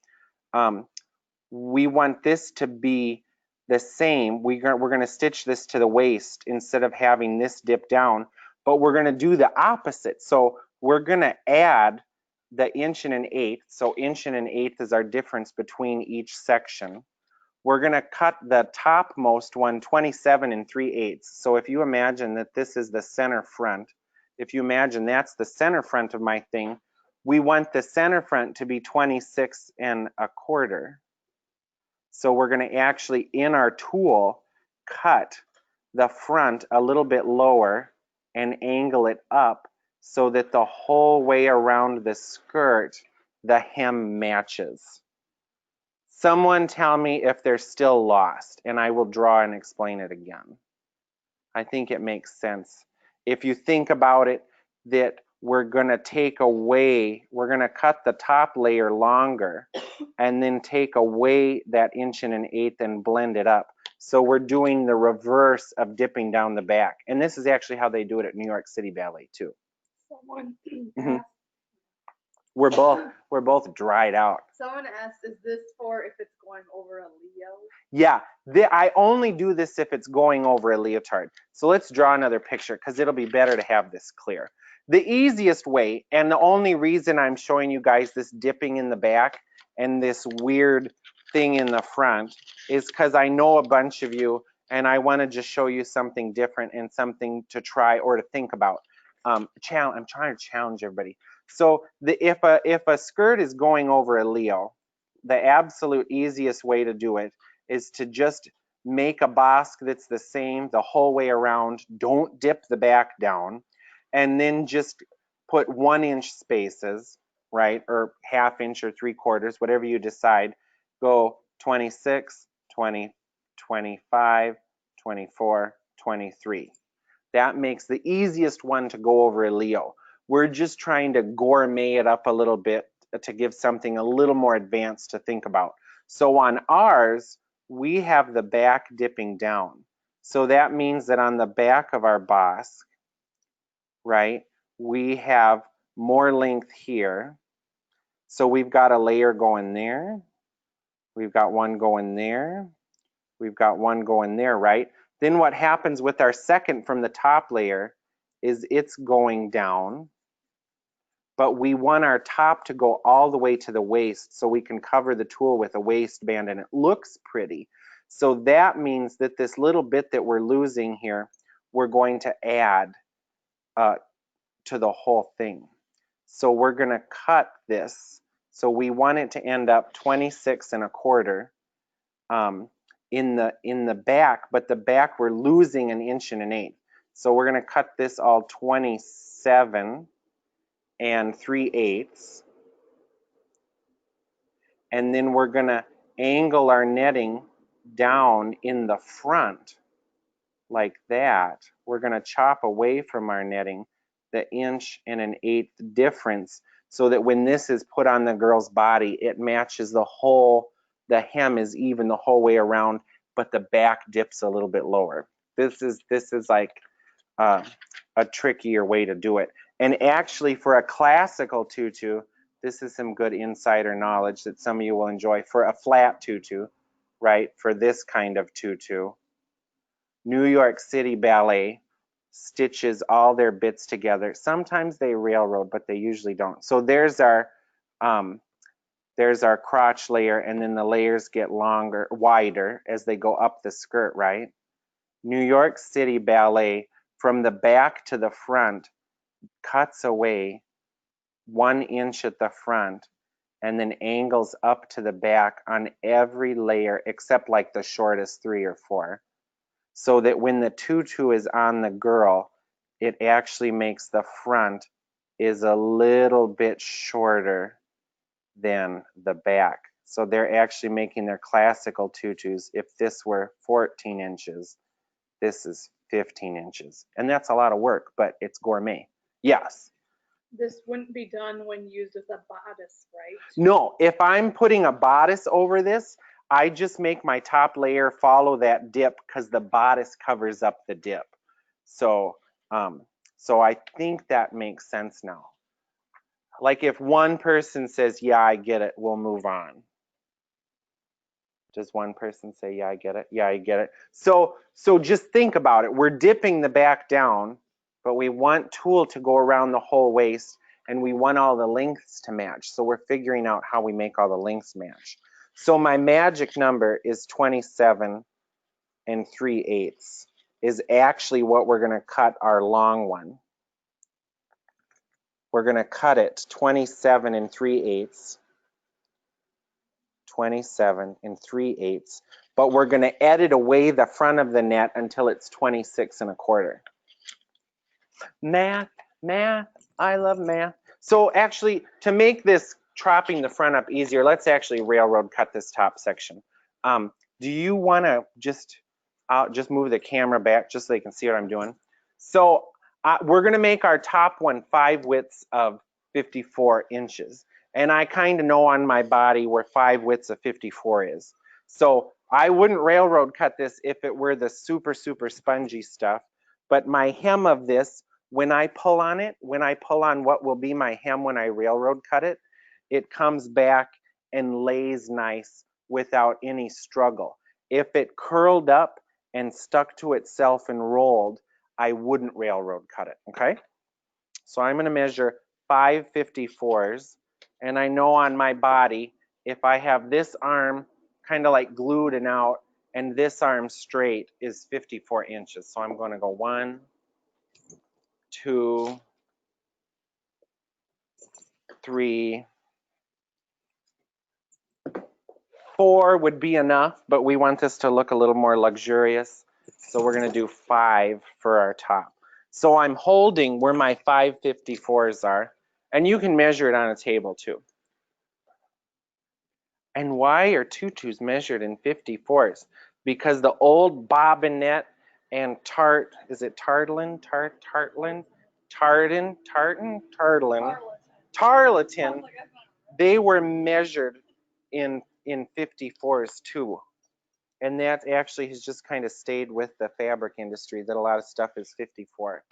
We want this to be the same. We're going to stitch this to the waist instead of having this dip down, but we're going to do the opposite. So we're going to add the 1 1/8. So 1 1/8 is our difference between each section. We're going to cut the topmost one 27 3/8. So if you imagine that this is the center front, if you imagine that's the center front of my thing, we want the center front to be 26 1/4. So we're going to actually, in our tool, cut the front a little bit lower and angle it up so that the whole way around the skirt, the hem matches. Someone tell me if they're still lost, and I will draw and explain it again. I think it makes sense. If you think about it, that we're going to take away, we're going to cut the top layer longer and then take away that 1 1/8 and blend it up. So we're doing the reverse of dipping down the back. And this is actually how they do it at New York City Ballet too. Someone We're both dried out. Someone asked, is this for if it's going over a Leo? Yeah, I only do this if it's going over a leotard. So let's draw another picture because it'll be better to have this clear. The easiest way, and the only reason I'm showing you guys this dipping in the back and this weird thing in the front is because I know a bunch of you and I want to just show you something different and something to try or to think about. I'm trying to challenge everybody. So if a skirt is going over a Leo, the absolute easiest way to do it is to just make a Bosque that's the same the whole way around. Don't dip the back down, and then just put 1 inch spaces, right? Or 1/2 inch or 3/4, whatever you decide. Go 26, 20, 25, 24, 23. That makes the easiest one to go over a Leo. We're just trying to gourmet it up a little bit to give something a little more advanced to think about. So on ours, we have the back dipping down. So that means that on the back of our Bosque, right, we have more length here. So we've got a layer going there. We've got one going there. We've got one going there, right? Then what happens with our second from the top layer is it's going down, but we want our top to go all the way to the waist so we can cover the tulle with a waistband and it looks pretty. So that means that this little bit that we're losing here, we're going to add to the whole thing. So we're going to cut this. So we want it to end up 26 1/4 in the back, but the back we're losing 1 1/8. So we're gonna cut this all 27 3/8. And then we're gonna angle our netting down in the front like that. We're gonna chop away from our netting the 1 1/8 difference so that when this is put on the girl's body, it matches the hem is even the whole way around, but the back dips a little bit lower. This is like a trickier way to do it. And actually for a classical tutu, this is some good insider knowledge that some of you will enjoy. For a flat tutu, right, for this kind of tutu, New York City Ballet stitches all their bits together. Sometimes they railroad, but they usually don't. So there's our crotch layer, and then the layers get wider as they go up the skirt, right? New York City Ballet, from the back to the front, cuts away 1 inch at the front and then angles up to the back on every layer except like the shortest 3 or 4. So that when the tutu is on the girl, it actually makes the front is a little bit shorter than the back. So they're actually making their classical tutus. If this were 14 inches, this is 15 inches. And that's a lot of work, but it's gourmet. Yes. This wouldn't be done when used as a bodice, right? No, if I'm putting a bodice over this, I just make my top layer follow that dip because the bodice covers up the dip. So, so I think that makes sense now. Like if one person says, yeah, I get it, we'll move on. Does one person say, yeah, I get it? Yeah, I get it. So just think about it. We're dipping the back down, but we want tulle to go around the whole waist, and we want all the lengths to match. So we're figuring out how we make all the lengths match. So my magic number is 27 3/8 is actually what we're going to cut our long one. We're going to cut it 27 3/8. 27 3/8, but we're going to edit away the front of the net until it's 26 1/4. Math, I love math. So actually, to make this chopping the front up easier, let's actually railroad cut this top section. Do you want to just move the camera back just so they can see what I'm doing? So we're going to make our top one 5 widths of 54 inches. And I kind of know on my body where 5 widths of 54 is. So I wouldn't railroad cut this if it were the super, super spongy stuff. But my hem of this, when I pull on it, when I pull on what will be my hem when I railroad cut it, it comes back and lays nice without any struggle. If it curled up and stuck to itself and rolled, I wouldn't railroad cut it, okay? So I'm gonna measure 5 54s, and I know on my body, if I have this arm kind of like glued and out, and this arm straight is 54 inches. So I'm gonna go 1, 2, 3, 4 would be enough, but we want this to look a little more luxurious. So we're gonna do 5 for our top. So I'm holding where my 5 54s are, and you can measure it on a table too. And why are tutus measured in 54s? Because the old bobbinette and tarlatan, they were measured in 54s too. And that actually has just kind of stayed with the fabric industry, that a lot of stuff is 54.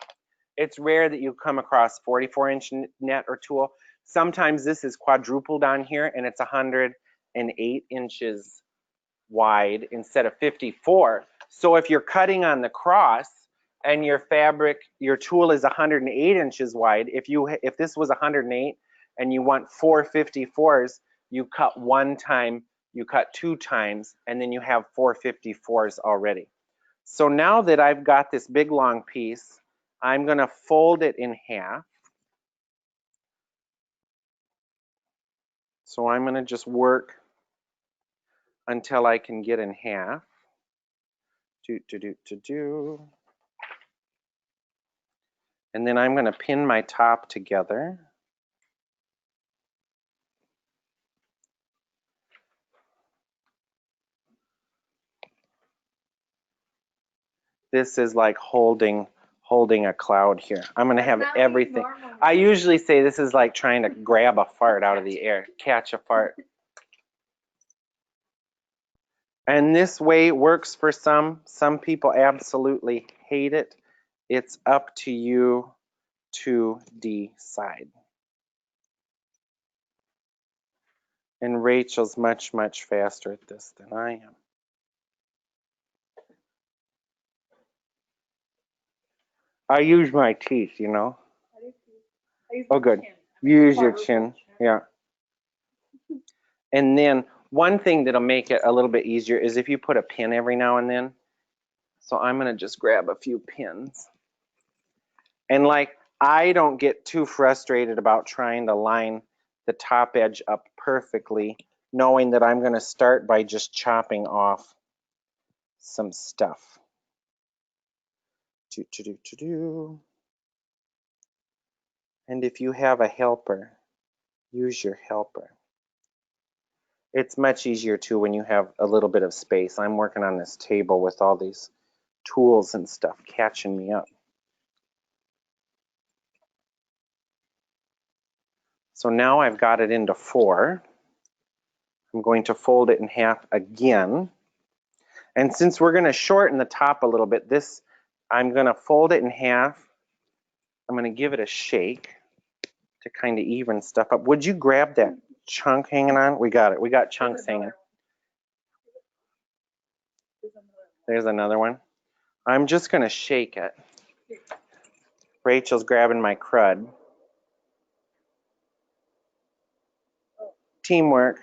It's rare that you come across 44-inch net or tulle. Sometimes this is quadrupled on here and it's 108 inches wide instead of 54. So if you're cutting on the cross and your fabric, your tulle is 108 inches wide, if this was 108 and you want 4 54s, you cut 1 time, you cut 2 times, and then you have 4 54s already. So now that I've got this big long piece, I'm going to fold it in half. So I'm going to just work until I can get in half. And then I'm going to pin my top together. This is like holding a cloud here. I'm going to have everything. I usually say this is like trying to grab a fart out of the air, catch a fart. And this way works for some. Some people absolutely hate it. It's up to you to decide. And Rachel's much, much faster at this than I am. I use my teeth, you know. Oh, good. Use your chin. Yeah. And then one thing that'll make it a little bit easier is if you put a pin every now and then. So I'm going to just grab a few pins. And like, I don't get too frustrated about trying to line the top edge up perfectly, knowing that I'm going to start by just chopping off some stuff. And if you have a helper, use your helper. It's much easier too when you have a little bit of space. I'm working on this table with all these tools and stuff catching me up. So now I've got it into 4. I'm going to fold it in half again. And since we're going to shorten the top a little bit, I'm going to fold it in half. I'm going to give it a shake to kind of even stuff up. Would you grab that chunk hanging on? We got it. We got chunks hanging. There's another one. I'm just going to shake it. Rachel's grabbing my crud. Teamwork.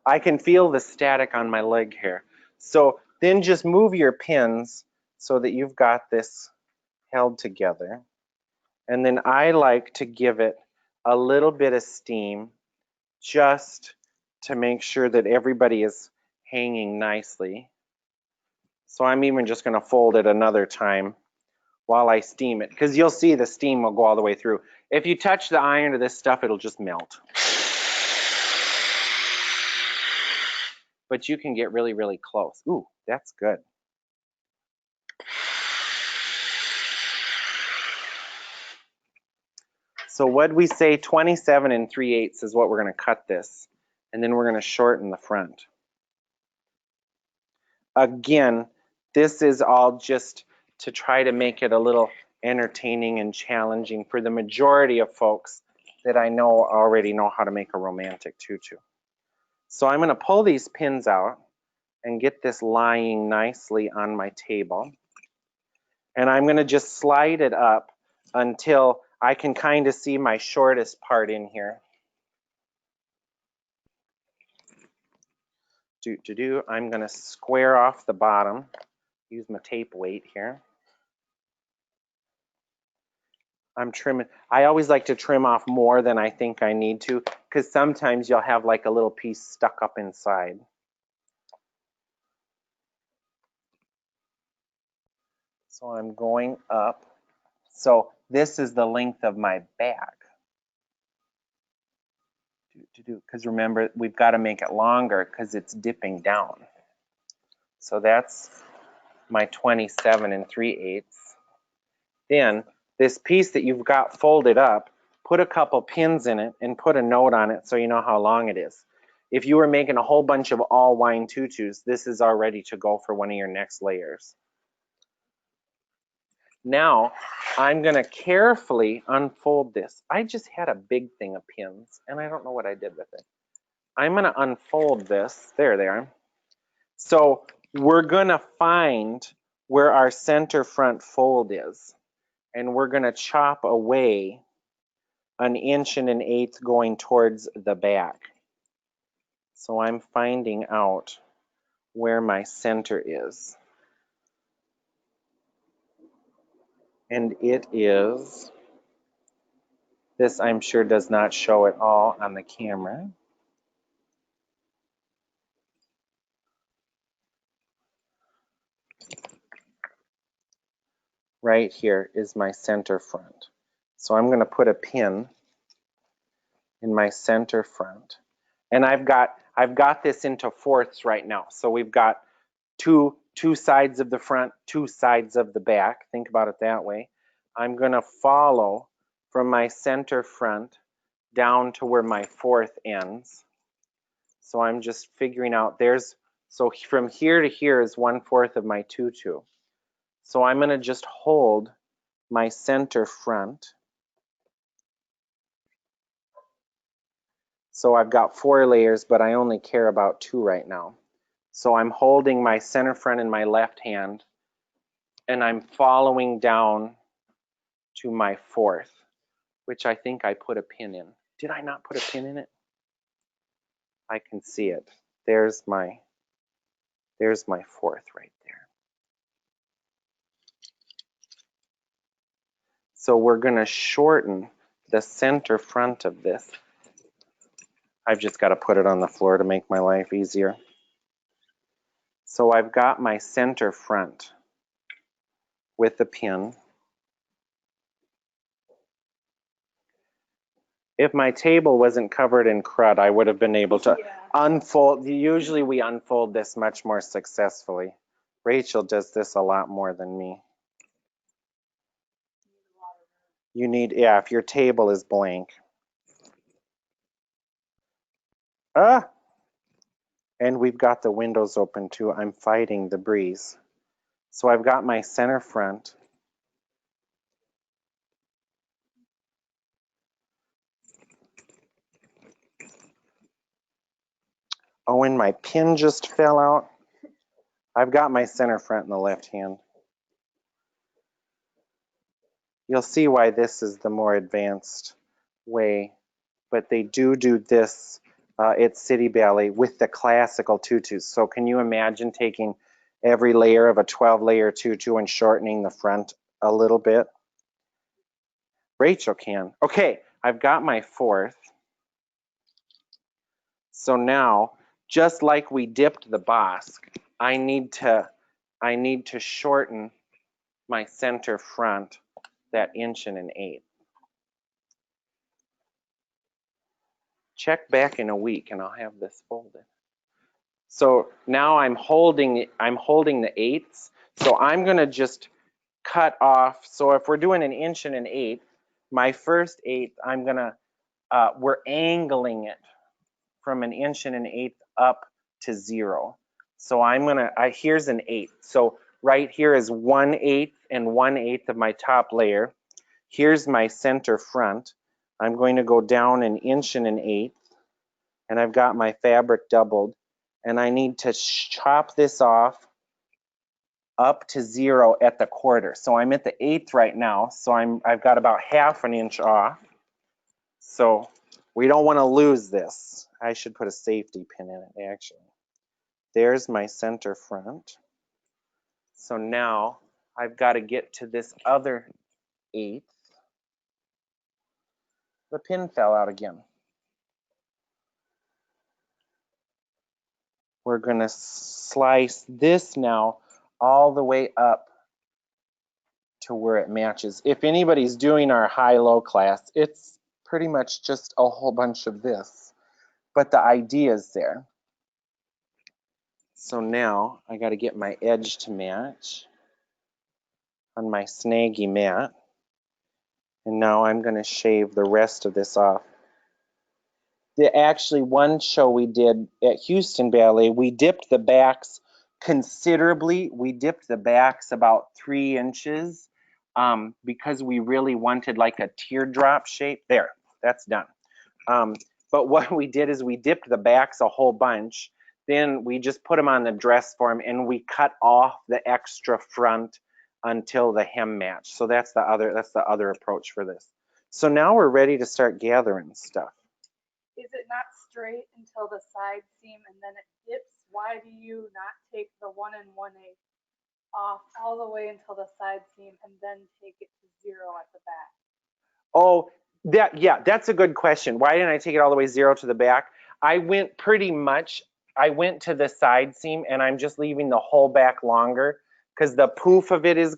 I can feel the static on my leg here. So then just move your pins so that you've got this held together. And then I like to give it a little bit of steam just to make sure that everybody is hanging nicely. So I'm even just going to fold it another time while I steam it, because you'll see the steam will go all the way through. If you touch the iron to this stuff, it'll just melt. But you can get really, really close. Ooh, that's good. So what'd we say? 27 3/8 is what we're going to cut this. And then we're going to shorten the front. Again, this is all just to try to make it a little entertaining and challenging for the majority of folks that I know already know how to make a romantic tutu. So I'm going to pull these pins out and get this lying nicely on my table. And I'm going to just slide it up until I can kind of see my shortest part in here. I'm going to square off the bottom. Use my tape weight here. I'm trimming. I always like to trim off more than I think I need to, because sometimes you'll have like a little piece stuck up inside. So I'm going up. So this is the length of my bag. Because remember, we've got to make it longer because it's dipping down. So that's my 27 3/8. Then this piece that you've got folded up, put a couple pins in it and put a note on it so you know how long it is. If you were making a whole bunch of all wine tutus, this is all ready to go for one of your next layers. Now I'm going to carefully unfold this. I just had a big thing of pins and I don't know what I did with it. I'm going to unfold this. There they are. So we're going to find where our center front fold is. And we're going to chop away 1 1/8 going towards the back. So I'm finding out where my center is. And it is, this I'm sure does not show at all on the camera. right here is my center front. So I'm going to put a pin in my center front. And I've got this into fourths right now. So we've got two sides of the front, two sides of the back. Think about it that way. I'm going to follow from my center front down to where my fourth ends. So I'm just figuring out so from here to here is 1/4 of my tutu. So I'm going to just hold my center front. So I've got 4 layers, but I only care about 2 right now. So I'm holding my center front in my left hand, and I'm following down to my fourth, which I think I put a pin in. Did I not put a pin in it? I can see it. There's my fourth right there. So we're going to shorten the center front of this. I've just got to put it on the floor to make my life easier. So I've got my center front with the pin. If my table wasn't covered in crud, I would have been able to unfold. Usually we unfold this much more successfully. Rachel does this a lot more than me. You need, yeah, if your table is blank. And we've got the windows open too. I'm fighting the breeze. So I've got my center front. Oh, and my pin just fell out. I've got my center front in the left hand. You'll see why this is the more advanced way, but they do this at City Ballet with the classical tutus. So can you imagine taking every layer of a 12-layer tutu and shortening the front a little bit? Rachel can. Okay, I've got my fourth. So now, just like we dipped the Bosque, I need to shorten my center front that 1.1 inches. Check back in a week and I'll have this folded. So now I'm holding the 1/8. So I'm going to just cut off. So if we're doing 1.1 inches, my first 1/8, I'm going to, we're angling it from 1.1 inches up to 0. So I'm going to, here's 1/8. So right here is 1/8 and 1/8 of my top layer. Here's my center front. I'm going to go down 1.1 inches, and I've got my fabric doubled, and I need to chop this off up to 0 at the 1/4. So I'm at the 1/8 right now, so I've got about 1/2 inch off. So we don't want to lose this. I should put a safety pin in it, actually. There's my center front. So now I've got to get to this other 1/8. The pin fell out again. We're going to slice this now all the way up to where it matches. If anybody's doing our high-low class, it's pretty much just a whole bunch of this, but the idea is there. So now I got to get my edge to match on my snaggy mat, and now I'm going to shave the rest of this off. Actually, one show we did at Houston Ballet, we dipped the backs considerably. We dipped the backs about 3 inches because we really wanted like a teardrop shape. There, that's done. But what we did is we dipped the backs a whole bunch. Then we just put them on the dress form and we cut off the extra front until the hem matched. So that's the other approach for this. So now we're ready to start gathering stuff. Is it not straight until the side seam and then it dips? Why do you not take the 1 1/8 off all the way until the side seam and then take it to 0 at the back? Oh, that's a good question. Why didn't I take it all the way 0 to the back? I went to the side seam and I'm just leaving the whole back longer because the poof of it is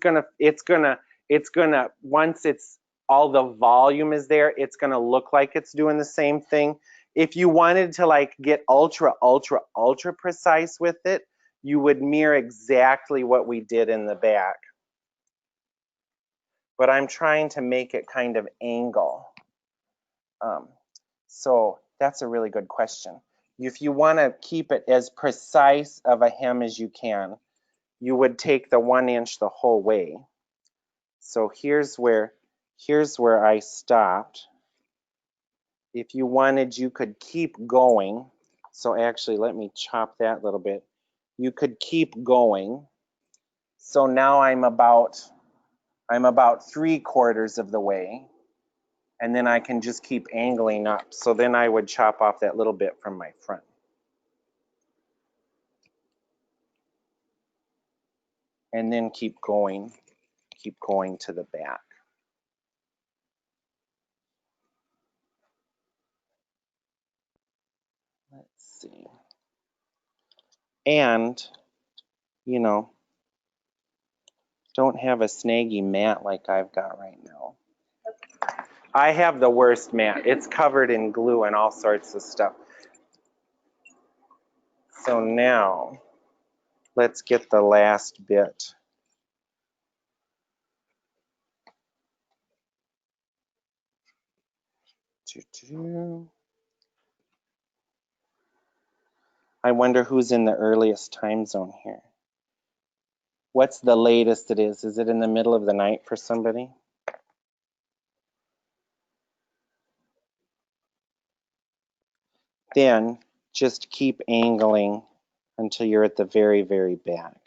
it's gonna, once it's, all the volume is there, it's gonna look like it's doing the same thing. If you wanted to like get ultra, ultra, ultra precise with it, you would mirror exactly what we did in the back. But I'm trying to make it kind of angle. So that's a really good question. If you want to keep it as precise of a hem as you can, you would take the 1 inch the whole way. So here's where I stopped. If you wanted, you could keep going. So actually, let me chop that a little bit. You could keep going. So now I'm about 3/4 of the way. And then I can just keep angling up. So then I would chop off that little bit from my front. And then keep going to the back. Let's see. And, you know, don't have a snaggy mat like I've got right now. I have the worst mat. It's covered in glue and all sorts of stuff. So now, let's get the last bit. I wonder who's in the earliest time zone here. What's the latest it is? Is it in the middle of the night for somebody? Then just keep angling until you're at the very, very back.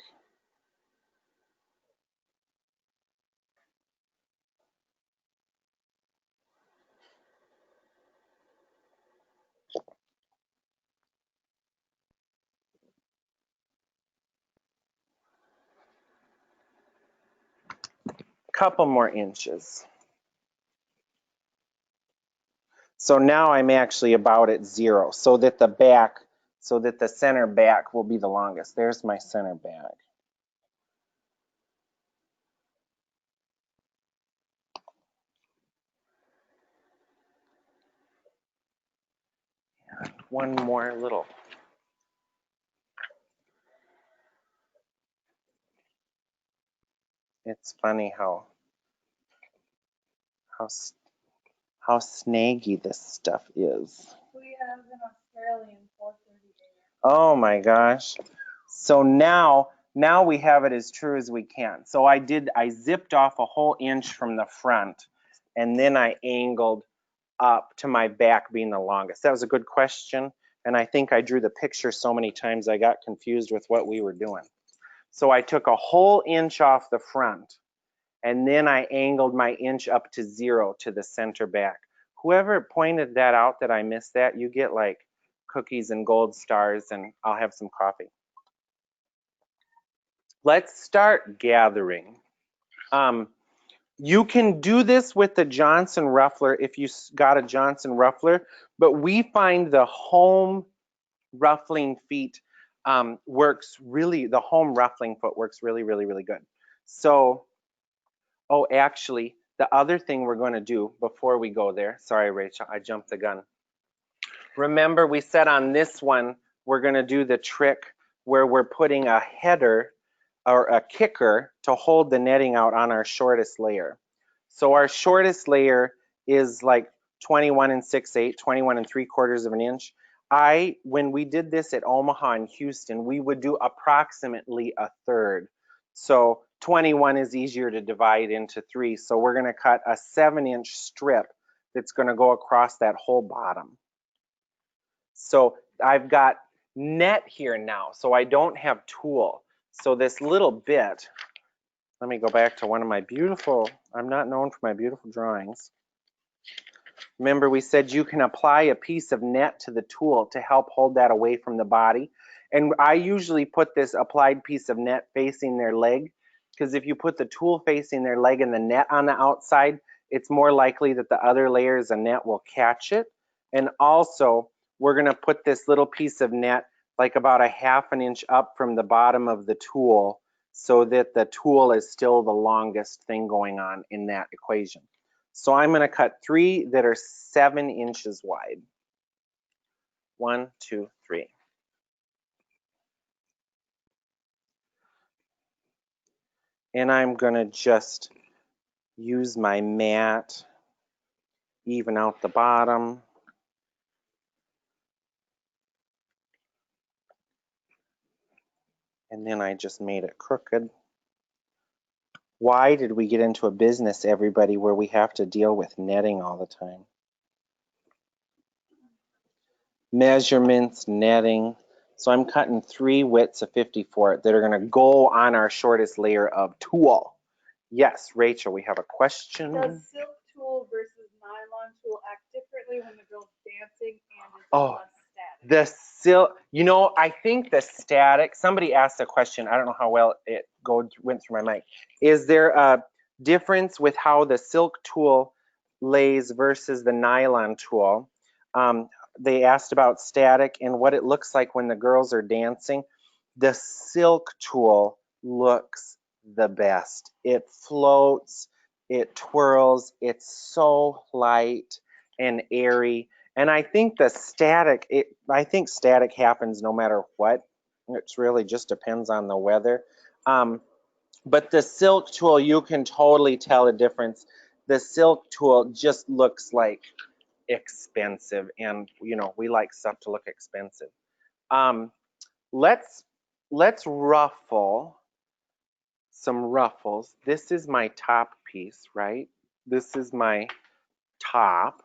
Couple more inches. So now I'm actually about at 0, so that the center back will be the longest. There's my center back. And one more little. It's funny how snaggy this stuff is. We have an Australian 438. Oh my gosh. So now we have it as true as we can. So I zipped off a whole inch from the front, and then I angled up to my back being the longest. That was a good question, and I think I drew the picture so many times I got confused with what we were doing. So I took a whole inch off the front, and then I angled my inch up to 0 to the center back. Whoever pointed that out that I missed that, you get like cookies and gold stars, and I'll have some coffee. Let's start gathering. You can do this with the Johnson ruffler if you got a Johnson ruffler, but we find the home ruffling feet the home ruffling foot works really, really, really good. So, oh, actually, the other thing we're going to do before we go there, sorry, Rachel, I jumped the gun. Remember, we said on this one, we're going to do the trick where we're putting a header or a kicker to hold the netting out on our shortest layer. So our shortest layer is like 21 6/8, 21 3/4 of an inch. When we did this at Omaha and Houston, we would do approximately 1/3. So 21 is easier to divide into 3. So we're going to cut a 7-inch strip that's going to go across that whole bottom. So I've got net here now, so I don't have tulle. So this little bit, let me go back to one of my beautiful, I'm not known for my beautiful drawings. Remember we said you can apply a piece of net to the tulle to help hold that away from the body. And I usually put this applied piece of net facing their leg, because if you put the tulle facing their leg and the net on the outside, it's more likely that the other layers of net will catch it. And also, we're going to put this little piece of net like about a 1/2 inch up from the bottom of the tulle so that the tulle is still the longest thing going on in that equation. So I'm going to cut 3 that are 7 inches wide. 1, 2, 3. And I'm going to just use my mat, even out the bottom. And then I just made it crooked. Why did we get into a business, everybody, where we have to deal with netting all the time? Measurements, netting. So I'm cutting 3 widths of 54 that are going to go on our shortest layer of tulle. Yes, Rachel, we have a question. Does silk tulle versus nylon tulle act differently when the girl's dancing, and is it Oh, less static? the silk, you know, I think the static, somebody asked a question, I don't know how well it went through my mic. Is there a difference with how the silk tulle lays versus the nylon tulle? They asked about static and what it looks like when the girls are dancing. The silk tulle looks the best. It floats, it twirls, it's so light and airy. And I think the static, I think static happens no matter what. It really just depends on the weather. But the silk tulle, you can totally tell a difference. The silk tulle just looks like expensive, and you know, we like stuff to look expensive. Let's ruffle some ruffles. This is my top piece, right? This is my top.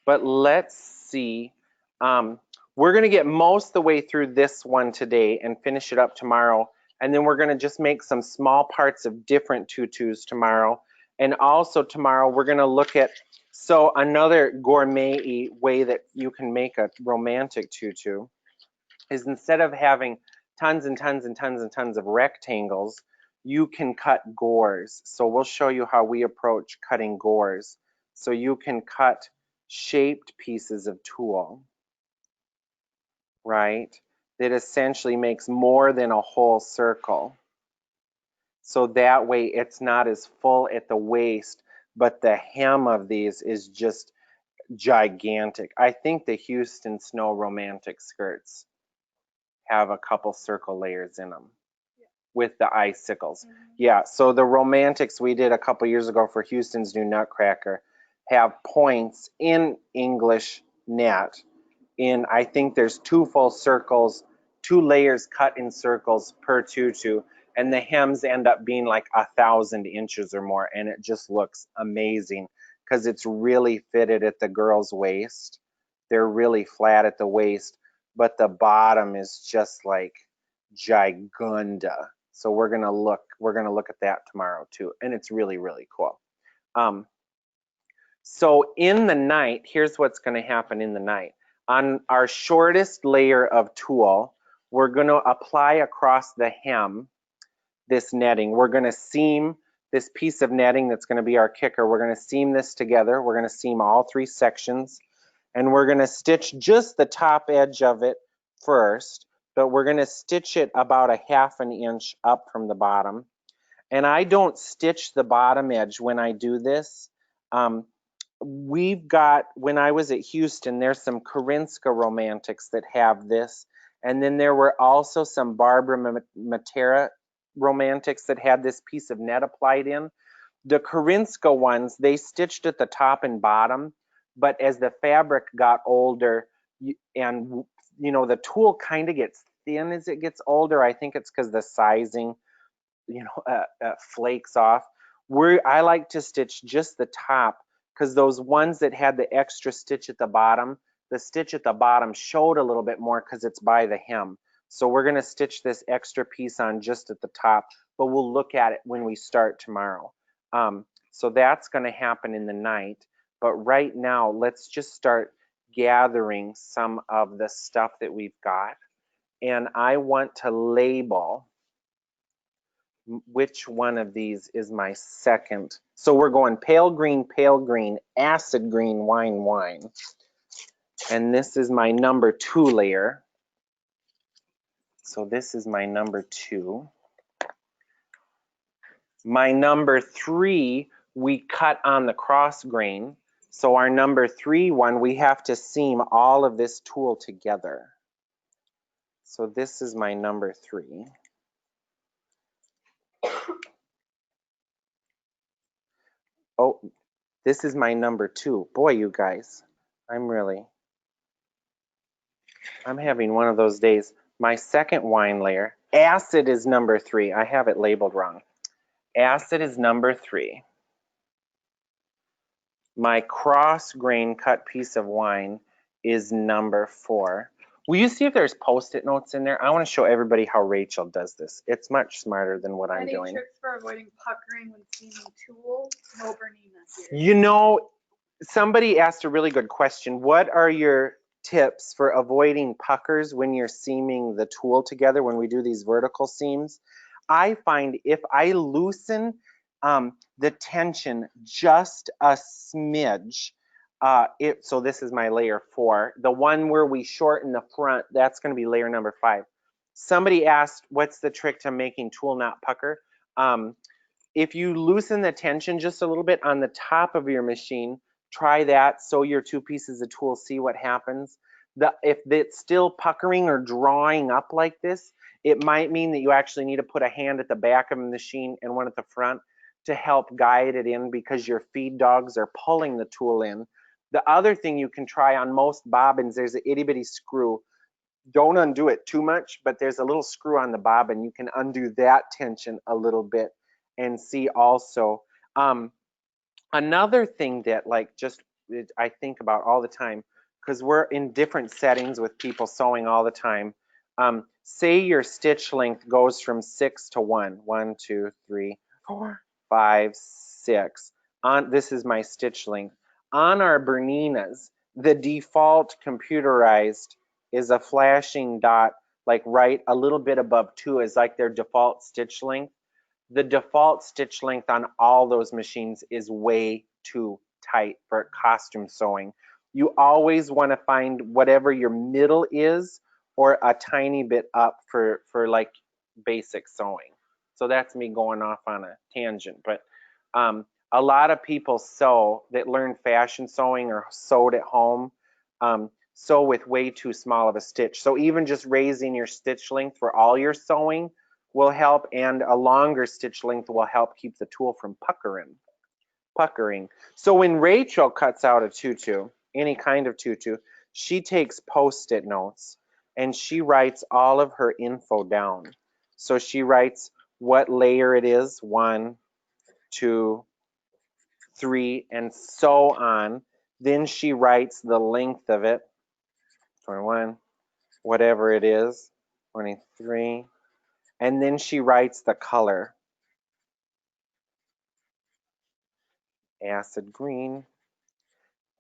But let's see. We're going to get most of the way through this one today and finish it up tomorrow. And then we're going to just make some small parts of different tutus tomorrow. And also tomorrow we're going to look at, so another gourmet way that you can make a romantic tutu is, instead of having tons and tons and tons and tons of rectangles, you can cut gores. So we'll show you how we approach cutting gores. So you can cut shaped pieces of tulle, right? That essentially makes more than a whole circle. So that way it's not as full at the waist, but the hem of these is just gigantic. I think the Houston Snow romantic skirts have a couple circle layers in them with the icicles. Yeah, so the romantics we did a couple years ago for Houston's new Nutcracker have points in English net. I think there's 2 full circles, 2 layers cut in circles per tutu, and the hems end up being like 1,000 inches or more, and it just looks amazing because it's really fitted at the girl's waist. They're really flat at the waist, but the bottom is just like gigunda. So we're gonna look at that tomorrow too, and it's really, really cool. So in the night, here's what's going to happen in the night. On our shortest layer of tulle, we're going to apply across the hem this netting. We're going to seam this piece of netting that's going to be our kicker. We're going to seam this together. We're going to seam all 3 sections, and we're going to stitch just the top edge of it first, but we're going to stitch it about a 1/2 inch up from the bottom. And I don't stitch the bottom edge when I do this. We've got, when I was at Houston, there's some Karinska romantics that have this. And then there were also some Barbara Matera romantics that had this piece of net applied in. The Karinska ones, they stitched at the top and bottom, but as the fabric got older, and you know, the tulle kind of gets thin as it gets older. I think it's because the sizing, you know, flakes off. I like to stitch just the top, because those ones that had the extra stitch at the bottom, the stitch at the bottom showed a little bit more because it's by the hem. So we're going to stitch this extra piece on just at the top, but we'll look at it when we start tomorrow. So that's going to happen in the night. But right now, let's just start gathering some of the stuff that we've got. And I want to label which one of these is my second. So we're going pale green, acid green, wine. And this is my number 2 layer. So this is my number 2. My number 3, we cut on the cross grain. So our number 3 one, we have to seam all of this tulle together. So this is my number 3. Oh, this is my number 2. Boy, you guys, I'm having one of those days. My second wine layer, acid is number 3. I have it labeled wrong. Acid is number 3. My cross grain cut piece of wine is number 4. Will you see if there's Post-it notes in there? I want to show everybody how Rachel does this. It's much smarter than what I'm Any doing. tricks for avoiding puckering when seaming tulle? No Bernina here. You know, somebody asked a really good question. What are your tips for avoiding puckers when you're seaming the tulle together when we do these vertical seams? I find if I loosen the tension just a smidge, so this is my layer 4. The one where we shorten the front, that's going to be layer number 5. Somebody asked, what's the trick to making tulle not pucker? If you loosen the tension just a little bit on the top of your machine, try that, sew your 2 pieces of tulle, see what happens. If it's still puckering or drawing up like this, it might mean that you actually need to put a hand at the back of the machine and one at the front to help guide it in, because your feed dogs are pulling the tulle in. The other thing you can try on most bobbins, there's an itty bitty screw. Don't undo it too much, but there's a little screw on the bobbin. You can undo that tension a little bit and see also. Another thing that I think about all the time, because we're in different settings with people sewing all the time. Say your stitch length goes from 6 to 1. 1, 2, 3, 4, 5, 6. This is my stitch length. On our Berninas, the default computerized is a flashing dot, like right a little bit above 2 is like their default stitch length. The default stitch length on all those machines is way too tight for costume sewing. You always want to find whatever your middle is or a tiny bit up for like basic sewing. So that's me going off on a tangent, but a lot of people sew that learn fashion sewing or sewed at home, sew with way too small of a stitch. So even just raising your stitch length for all your sewing will help, and a longer stitch length will help keep the tulle from puckering. So when Rachel cuts out a tutu, any kind of tutu, she takes Post-it notes and she writes all of her info down. So she writes what layer it is, 1, 2, 3, and so on. Then she writes the length of it, 21, whatever it is, 23, and then she writes the color. Acid green.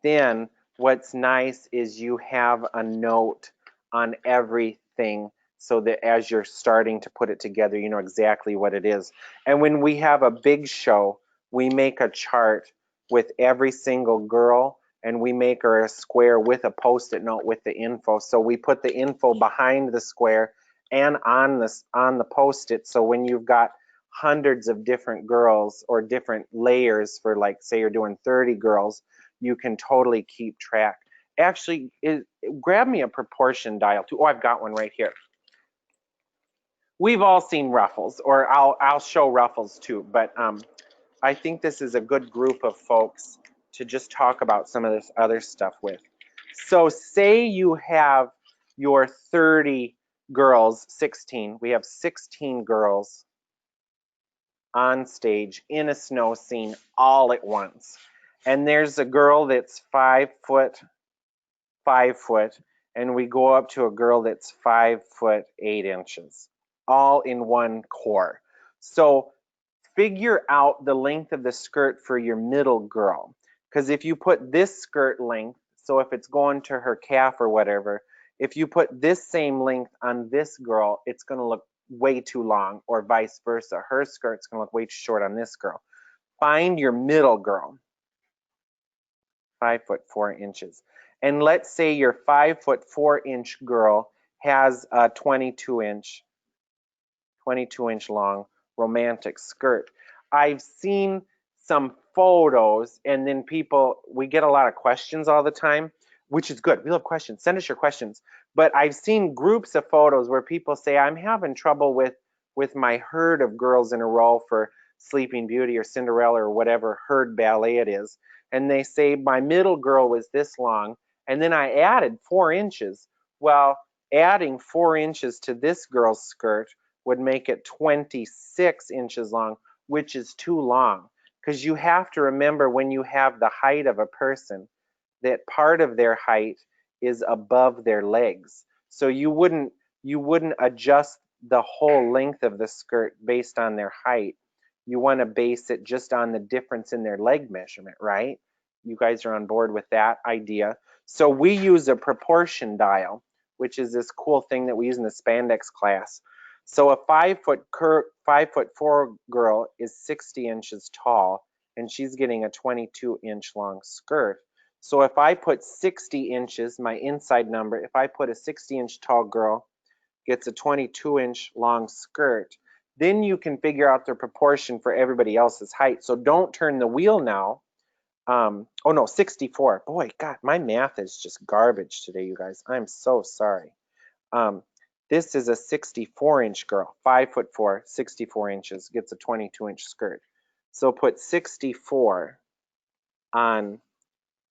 Then what's nice is you have a note on everything so that as you're starting to put it together, you know exactly what it is. And when we have a big show, we make a chart with every single girl, and we make her a square with a Post-it note with the info. So we put the info behind the square and on the Post-it. So when you've got hundreds of different girls or different layers for, like, say you're doing 30 girls, you can totally keep track. Actually, grab me a proportion dial too. Oh, I've got one right here. We've all seen ruffles, or I'll show ruffles too, but I think this is a good group of folks to just talk about some of this other stuff with. So say you have your 30 girls, 16. We have 16 girls on stage in a snow scene all at once. And there's a girl that's 5 foot, 5 foot, and we go up to a girl that's 5 foot 8 inches, all in one core. So figure out the length of the skirt for your middle girl. Because if you put this skirt length, so if it's going to her calf or whatever, if you put this same length on this girl, it's going to look way too long, or vice versa. Her skirt's going to look way too short on this girl. Find your middle girl, 5 foot 4 inches. And let's say your 5 foot 4 inch girl has a 22-inch long romantic skirt. I've seen some photos, and then we get a lot of questions all the time, which is good. We love questions. Send us your questions. But I've seen groups of photos where people say, I'm having trouble with my herd of girls in a row for Sleeping Beauty or Cinderella or whatever herd ballet it is. And they say, my middle girl was this long, and then I added 4 inches. Well, adding 4 inches to this girl's skirt would make it 26 inches long, which is too long. Because you have to remember, when you have the height of a person, that part of their height is above their legs. So you wouldn't adjust the whole length of the skirt based on their height. You want to base it just on the difference in their leg measurement, right? You guys are on board with that idea. So we use a proportion dial, which is this cool thing that we use in the spandex class. So a 5'4" girl is 60 inches tall, and she's getting a 22-inch long skirt. So if I put 60 inches, my inside number, if I put a 60-inch tall girl gets a 22-inch long skirt, then you can figure out the proportion for everybody else's height. So don't turn the wheel now. Oh no, 64. Boy, God, my math is just garbage today, you guys. I'm so sorry. This is a 64-inch girl, 5'4", 64 inches, gets a 22-inch skirt. So put 64 on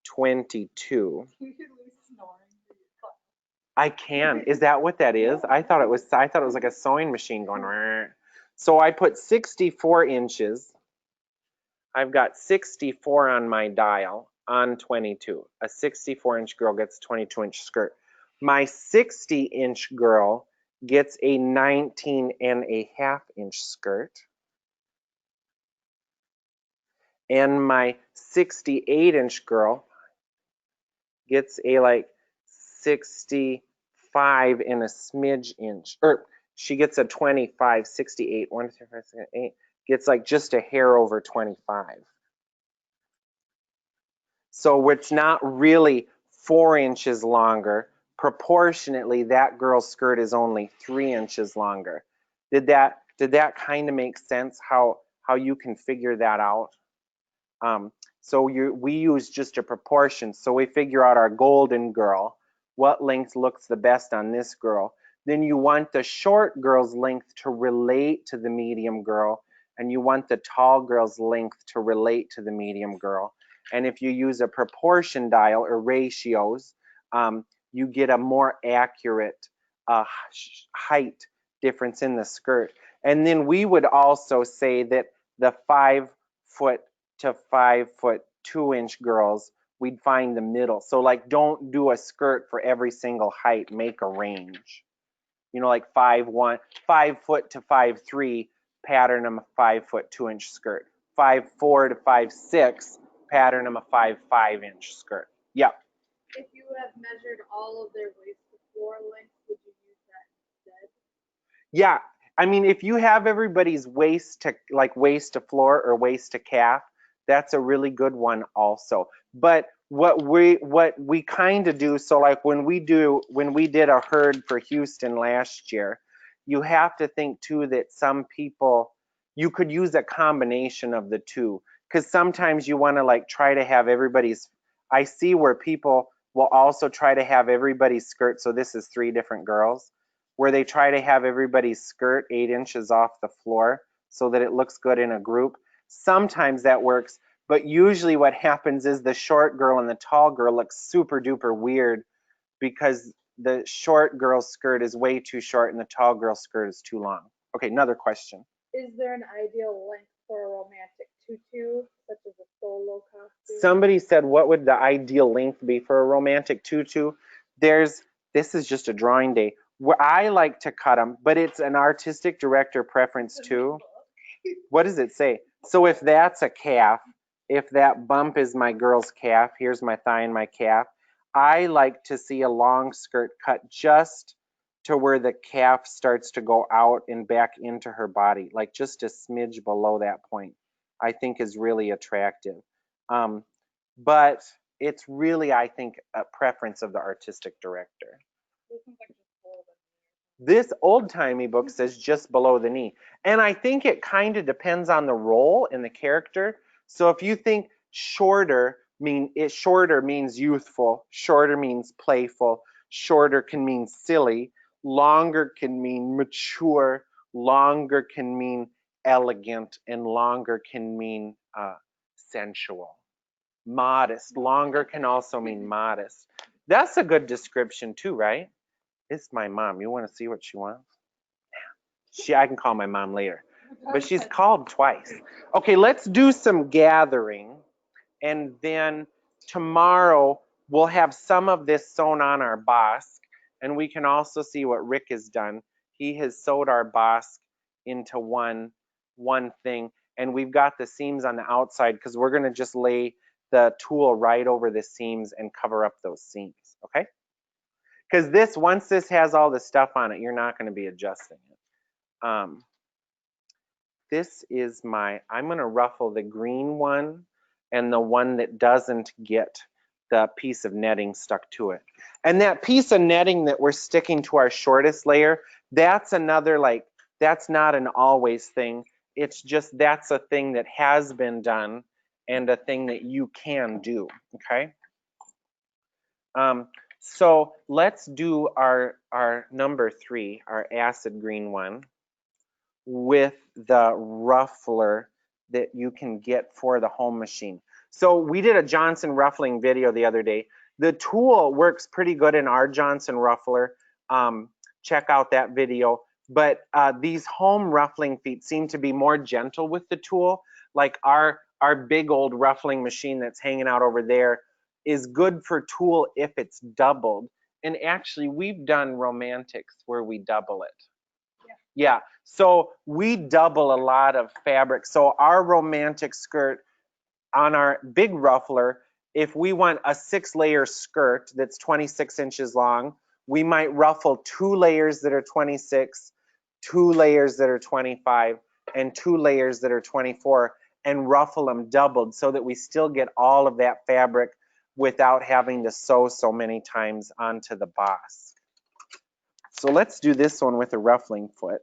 22. I can. Is that what that is? I thought it was like a sewing machine going. Rrr. So I put 64 inches. I've got 64 on my dial on 22. A 64-inch girl gets a 22-inch skirt. My 60-inch girl gets a 19.5-inch skirt. And my 68-inch girl gets a like 65 and a smidge inch, or she gets a 25, 68, 1, 2, 3, 4, 6, 8, gets like just a hair over 25. So it's not really 4 inches longer. Proportionately, that girl's skirt is only 3 inches longer. Did that kind of make sense, how you can figure that out? So we use just a proportion. So we figure out our golden girl, what length looks the best on this girl. Then you want the short girl's length to relate to the medium girl, and you want the tall girl's length to relate to the medium girl. And if you use a proportion dial or ratios, you get a more accurate height difference in the skirt. And then we would also say that the 5' to 5'2" girls, we'd find the middle. So like, don't do a skirt for every single height, make a range. You know, like 5 foot to 5'3", pattern them a 5'2" skirt. 5'4" to 5'6", pattern them a 5'5" skirt. Yeah. If you have measured all of their waist to floor length, would you use that instead? Yeah. I mean, if you have everybody's waist to floor or waist to calf, that's a really good one also. But what we kind of do, so like when we did a herd for Houston last year, you have to think too that some people, you could use a combination of the two, because sometimes you want to like try to have everybody's, I see where people will also try to have everybody's skirt, so this is 3 different girls, where they try to have everybody's skirt 8 inches off the floor so that it looks good in a group. Sometimes that works, but usually what happens is the short girl and the tall girl look super duper weird because the short girl's skirt is way too short and the tall girl's skirt is too long. Okay, another question. Is there an ideal length for a romantic tutu, such as a solo costume? Somebody said, what would the ideal length be for a romantic tutu? This is just a drawing day. Where I like to cut them, but it's an artistic director preference too. What does it say? So if that's a calf, if that bump is my girl's calf, here's my thigh and my calf, I like to see a long skirt cut just to where the calf starts to go out and back into her body, like just a smidge below that point, I think is really attractive. But it's really, I think, a preference of the artistic director. This old-timey book says just below the knee. And I think it kind of depends on the role and the character. So if you think shorter means youthful, shorter means playful, shorter can mean silly, longer can mean mature, longer can mean elegant, and longer can mean sensual. Modest. Longer can also mean modest. That's a good description too, right? It's my mom. You want to see what she wants? I can call my mom later, but she's called twice. Okay, let's do some gathering, and then tomorrow we'll have some of this sewn on our Bosque, and we can also see what Rick has done. He has sewed our Bosque into one thing, and we've got the seams on the outside because we're going to just lay the tulle right over the seams and cover up those seams, okay? Because once this has all the stuff on it, you're not going to be adjusting it. This is I'm going to ruffle the green one and the one that doesn't get the piece of netting stuck to it. And that piece of netting that we're sticking to our shortest layer, that's another, that's not an always thing. It's just that's a thing that has been done and a thing that you can do, okay? So let's do our number 3, our acid green one, with the ruffler that you can get for the home machine. So we did a Johnson ruffling video the other day. The tool works pretty good in our Johnson ruffler. Check out that video. But these home ruffling feet seem to be more gentle with the tool. Like our big old ruffling machine that's hanging out over there is good for tool if it's doubled. And actually, we've done romantics where we double it. Yeah, so we double a lot of fabric. So our romantic skirt on our big ruffler, if we want a 6-layer skirt that's 26 inches long, we might ruffle 2 layers that are 26, 2 layers that are 25, and 2 layers that are 24, and ruffle them doubled so that we still get all of that fabric without having to sew so many times onto the Bosque. So let's do this one with a ruffling foot.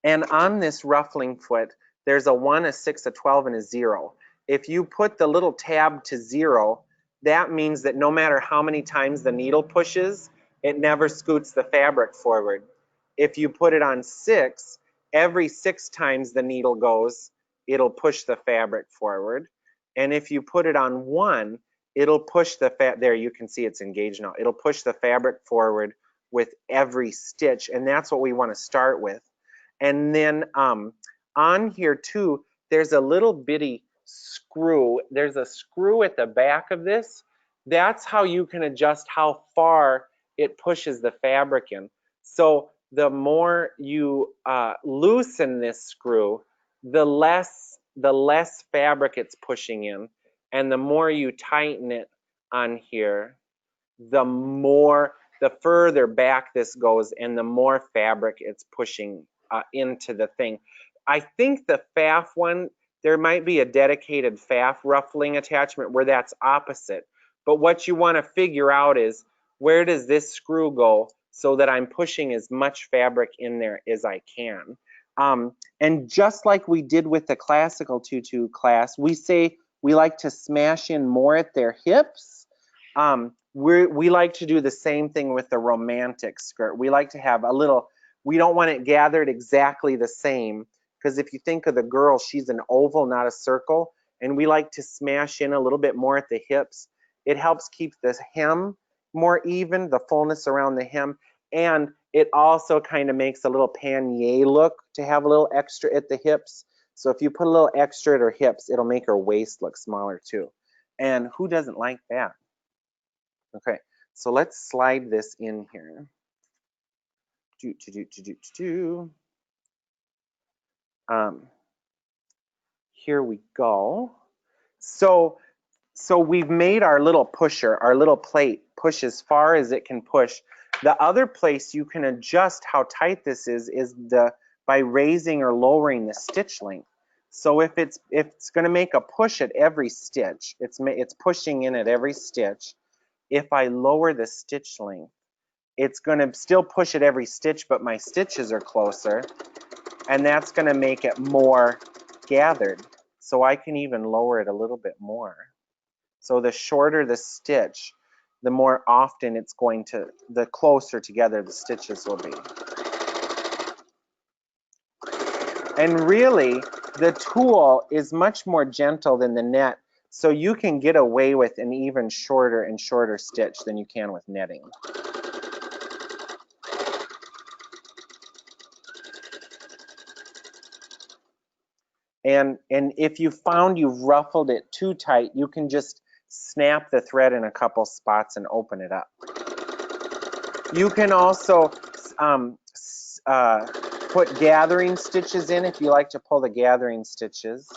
And on this ruffling foot, there's a 1, a 6, a 12, and a 0. If you put the little tab to 0, that means that no matter how many times the needle pushes, it never scoots the fabric forward. If you put it on 6, every 6 times the needle goes, it'll push the fabric forward. And if you put it on 1, it'll push there you can see it's engaged now. It'll push the fabric forward with every stitch, and that's what we want to start with. And then on here too, there's a little bitty screw. There's a screw at the back of this. That's how you can adjust how far it pushes the fabric in. So the more you loosen this screw, the less fabric it's pushing in. And the more you tighten it on here, the further back this goes and the more fabric it's pushing into the thing. I think the FAF one, there might be a dedicated FAF ruffling attachment where that's opposite. But what you want to figure out is, where does this screw go so that I'm pushing as much fabric in there as I can. And just like we did with the classical tutu class, we say we like to smash in more at their hips. We like to do the same thing with the romantic skirt. We like to have a little, we don't want it gathered exactly the same, because if you think of the girl, she's an oval, not a circle, and we like to smash in a little bit more at the hips. It helps keep the hem more even, the fullness around the hem, and it also kind of makes a little pannier look to have a little extra at the hips. So if you put a little extra at her hips, it'll make her waist look smaller too. And who doesn't like that? Okay, so let's slide this in here. Here we go. So we've made our little pusher, our little plate push as far as it can push. The other place you can adjust how tight this is by raising or lowering the stitch length. So if it's going to make a push at every stitch, it's pushing in at every stitch. If I lower the stitch length, it's gonna still push at every stitch, but my stitches are closer, and that's gonna make it more gathered. So I can even lower it a little bit more. So the shorter the stitch, the more often it's going to, the closer together the stitches will be. And really, the tulle is much more gentle than the net, so you can get away with an even shorter and shorter stitch than you can with netting. And if you found you've ruffled it too tight, you can just snap the thread in a couple spots and open it up. You can also put gathering stitches in if you like to pull the gathering stitches.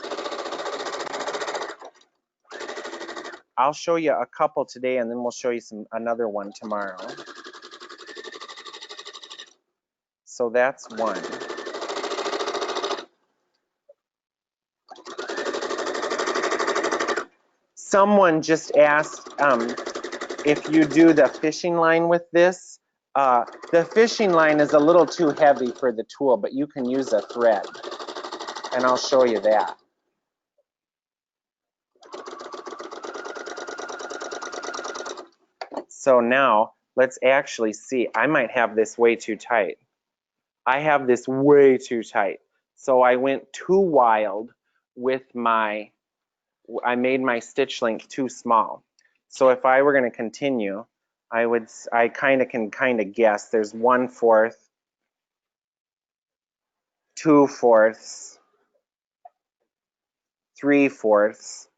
I'll show you a couple today, and then we'll show you another one tomorrow. So that's one. Someone just asked if you do the fishing line with this. The fishing line is a little too heavy for the tulle, but you can use a thread, and I'll show you that. So now let's actually see. I might have this way too tight. I have this way too tight. So I went too wild with I made my stitch length too small. So if I were going to continue, I can guess. There's 1/4, 2/4, 3/4.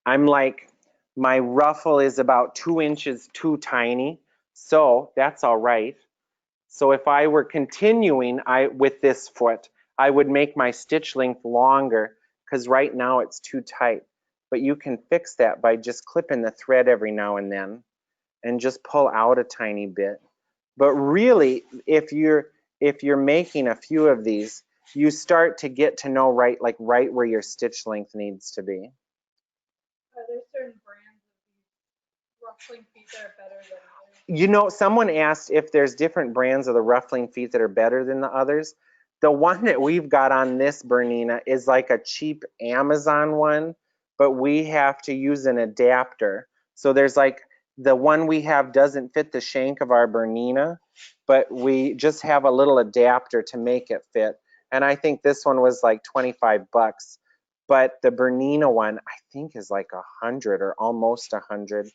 I'm like, my ruffle is about 2 inches too tiny, so that's all right. So if I were continuing with this foot, I would make my stitch length longer, because right now it's too tight. But you can fix that by just clipping the thread every now and then and just pull out a tiny bit. But really, if you're making a few of these, you start to get to know right where your stitch length needs to be. Are there certain brands of these ruffling feet that are better than others? You know, someone asked if there's different brands of the ruffling feet that are better than the others. The one that we've got on this Bernina is like a cheap Amazon one, but we have to use an adapter. So there's like, the one we have doesn't fit the shank of our Bernina, but we just have a little adapter to make it fit. And I think this one was like 25 bucks. But the Bernina one, I think, is like 100 or almost 100.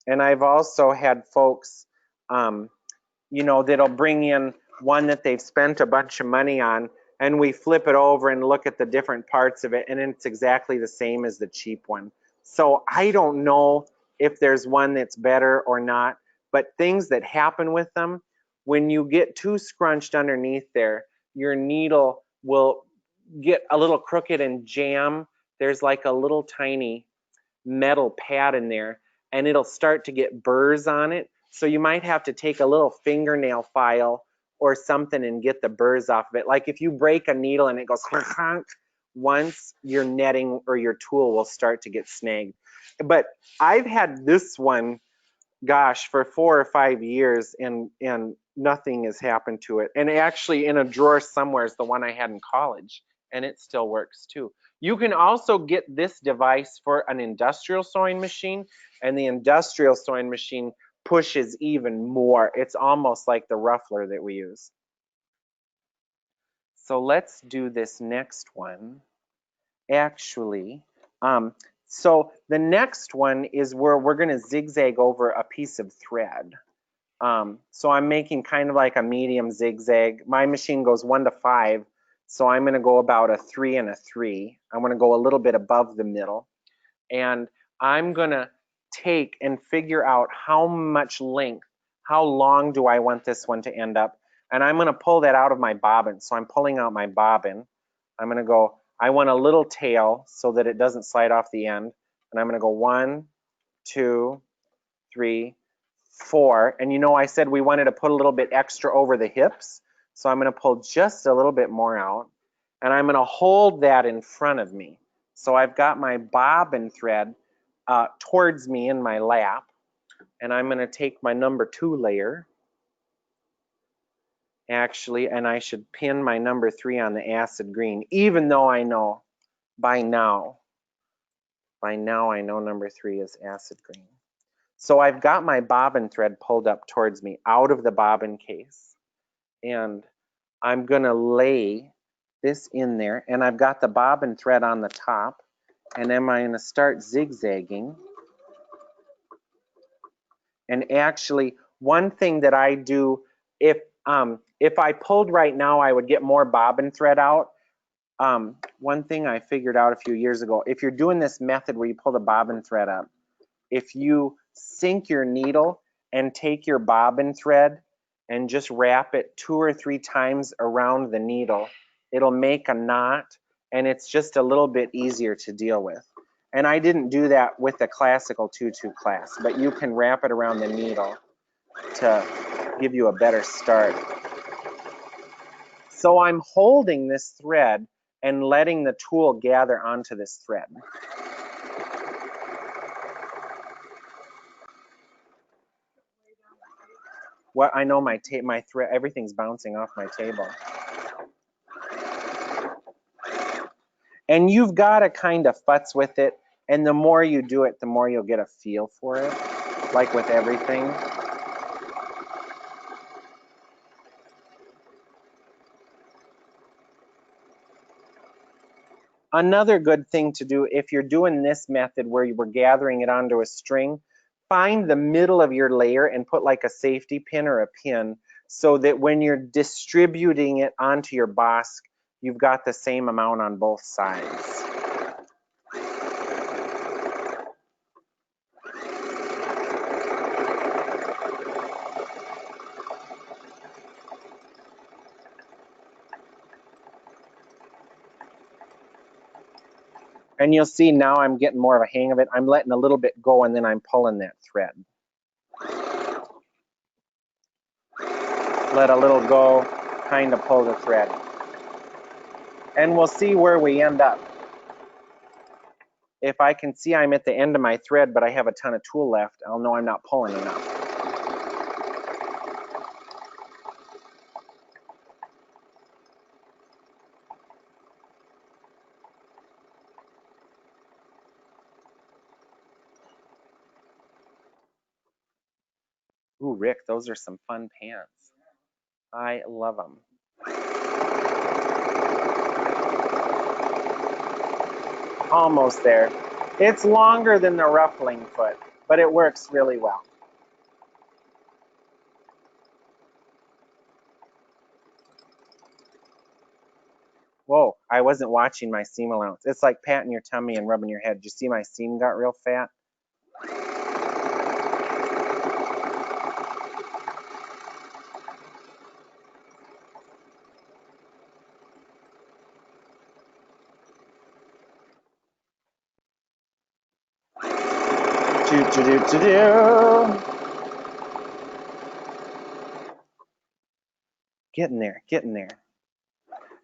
And I've also had folks, you know, that'll bring in one that they've spent a bunch of money on, and we flip it over and look at the different parts of it, and it's exactly the same as the cheap one. So I don't know if there's one that's better or not, but things that happen with them, when you get too scrunched underneath there, your needle will get a little crooked and jam. There's like a little tiny metal pad in there, and it'll start to get burrs on it. So you might have to take a little fingernail file or something and get the burrs off of it. Like if you break a needle and it goes once, your netting or your tulle will start to get snagged. But I've had this one, gosh, for 4 or 5 years, and nothing has happened to it. And actually in a drawer somewhere is the one I had in college, and it still works too. You can also get this device for an industrial sewing machine, and the industrial sewing machine pushes even more. It's almost like the ruffler that we use. So let's do this next one. Actually, so the next one is where we're going to zigzag over a piece of thread. So I'm making kind of like a medium zigzag. My machine goes 1 to 5, so I'm going to go about a 3 and a 3. I'm going to go a little bit above the middle, and I'm going to take and figure out how much length, how long do I want this one to end up, and I'm going to pull that out of my bobbin. So I'm pulling out my bobbin. I'm going to go, I want a little tail so that it doesn't slide off the end, and I'm going to go 1, 2, 3, 4. And you know, I said we wanted to put a little bit extra over the hips, so I'm going to pull just a little bit more out, and I'm going to hold that in front of me. So I've got my bobbin thread towards me in my lap, And I'm gonna take my number 2 layer, actually, and I should pin my number 3 on the acid green, even though I know by now I know number 3 is acid green. So I've got my bobbin thread pulled up towards me out of the bobbin case. And I'm gonna lay this in there, and I've got the bobbin thread on the top, and then I'm gonna start zigzagging. And actually, one thing that I do, if I pulled right now, I would get more bobbin thread out. One thing I figured out a few years ago, if you're doing this method where you pull the bobbin thread up, if you sink your needle and take your bobbin thread and just wrap it 2 or 3 times around the needle, it'll make a knot, and it's just a little bit easier to deal with. And I didn't do that with the classical tutu class, but you can wrap it around the needle to give you a better start. So I'm holding this thread and letting the tulle gather onto this thread. What I know, my thread, everything's bouncing off my table. And you've got to kind of futz with it, and the more you do it, the more you'll get a feel for it, like with everything. Another good thing to do if you're doing this method where you were gathering it onto a string, find the middle of your layer and put like a safety pin or a pin so that when you're distributing it onto your bosque, you've got the same amount on both sides. And you'll see now I'm getting more of a hang of it. I'm letting a little bit go, and then I'm pulling that thread. Let a little go, kind of pull the thread. And we'll see where we end up. If I can see I'm at the end of my thread, but I have a ton of tulle left, I'll know I'm not pulling enough. Ooh, Rick, those are some fun pants. I love them. Almost there. It's longer than the ruffling foot, but it works really well. Whoa, I wasn't watching my seam allowance. It's like patting your tummy and rubbing your head. Did you see my seam got real fat? Getting there, getting there.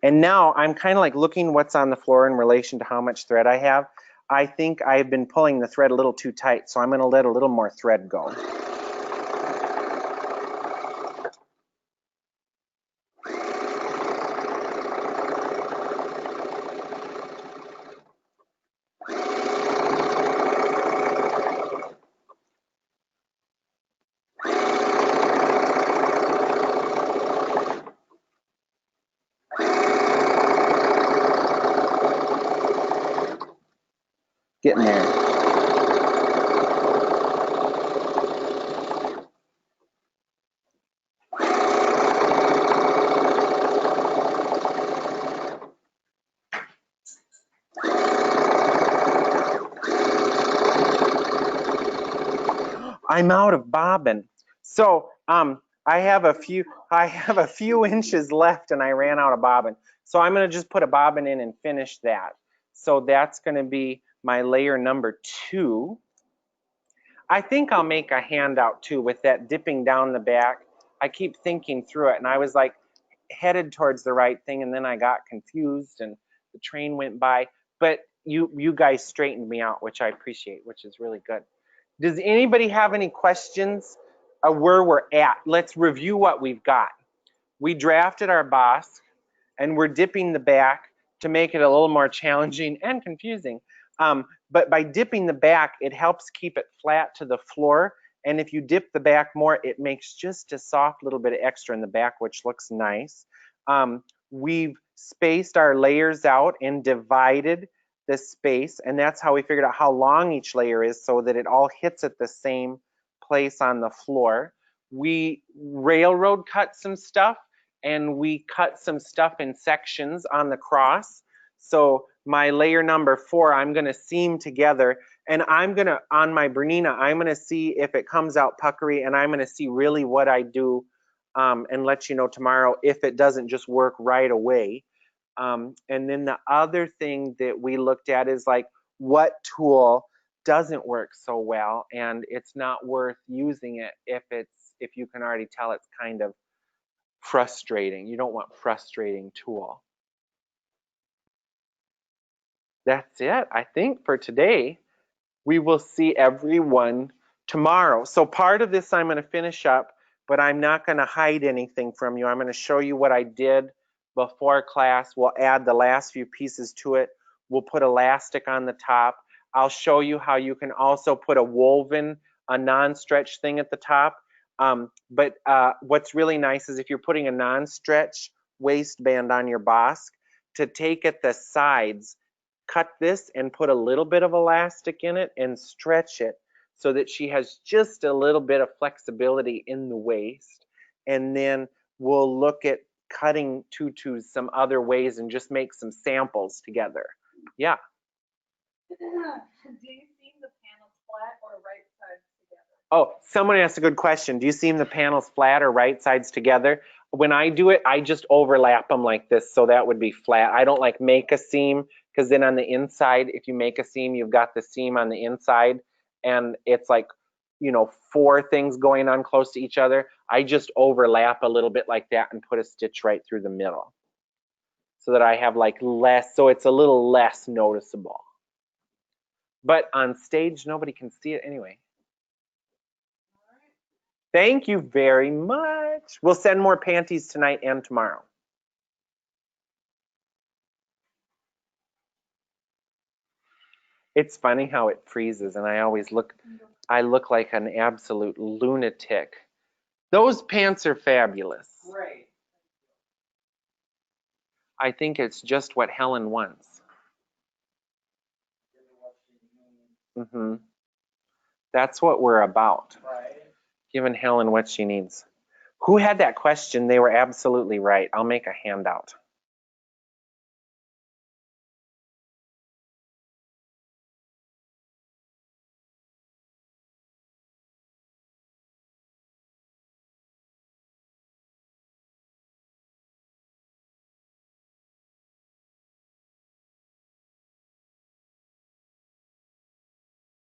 And now I'm kind of like looking what's on the floor in relation to how much thread I have. I think I've been pulling the thread a little too tight, so I'm going to let a little more thread go. Getting there. I'm out of bobbin. So I have a few inches left, and I ran out of bobbin. So I'm going to just put a bobbin in and finish that. So that's going to be my layer number 2. I think I'll make a handout too with that dipping down the back. I keep thinking through it, and I was like headed towards the right thing, and then I got confused and the train went by. But you guys straightened me out, which I appreciate, which is really good. Does anybody have any questions of where we're at? Let's review what we've got. We drafted our Bosque, and we're dipping the back to make it a little more challenging and confusing. But by dipping the back, it helps keep it flat to the floor. And if you dip the back more, it makes just a soft little bit of extra in the back, which looks nice. We've spaced our layers out and divided the space, and that's how we figured out how long each layer is so that it all hits at the same place on the floor. We railroad cut some stuff, and we cut some stuff in sections on the cross. So my layer number 4, I'm gonna seam together, and I'm gonna, on my Bernina, I'm gonna see if it comes out puckery, and I'm gonna see really what I do and let you know tomorrow if it doesn't just work right away. And then the other thing that we looked at is like what tool doesn't work so well, and it's not worth using it if you can already tell it's kind of frustrating. You don't want frustrating tool. That's it, I think, for today. We will see everyone tomorrow. So part of this I'm going to finish up, but I'm not going to hide anything from you. I'm going to show you what I did before class. We'll add the last few pieces to it. We'll put elastic on the top. I'll show you how you can also put a non-stretch thing at the top. But what's really nice is if you're putting a non-stretch waistband on your Bosque, to take at the sides, cut this and put a little bit of elastic in it and stretch it so that she has just a little bit of flexibility in the waist. And then we'll look at cutting tutus some other ways and just make some samples together. Yeah. Do you seam the panels flat or right sides together? Oh, someone asked a good question. Do you seam the panels flat or right sides together? When I do it, I just overlap them like this, so that would be flat. I don't like make a seam, because then on the inside, if you make a seam, you've got the seam on the inside, and it's like, 4 things going on close to each other. I just overlap a little bit like that and put a stitch right through the middle, so that I have like less, so it's a little less noticeable. But on stage, nobody can see it anyway. Thank you very much. We'll send more panties tonight and tomorrow. It's funny how it freezes, and I look like an absolute lunatic. Those pants are fabulous. Great. I think it's just what Helen wants. That's what we're about. Right. Giving Helen what she needs. Who had that question? They were absolutely right. I'll make a handout.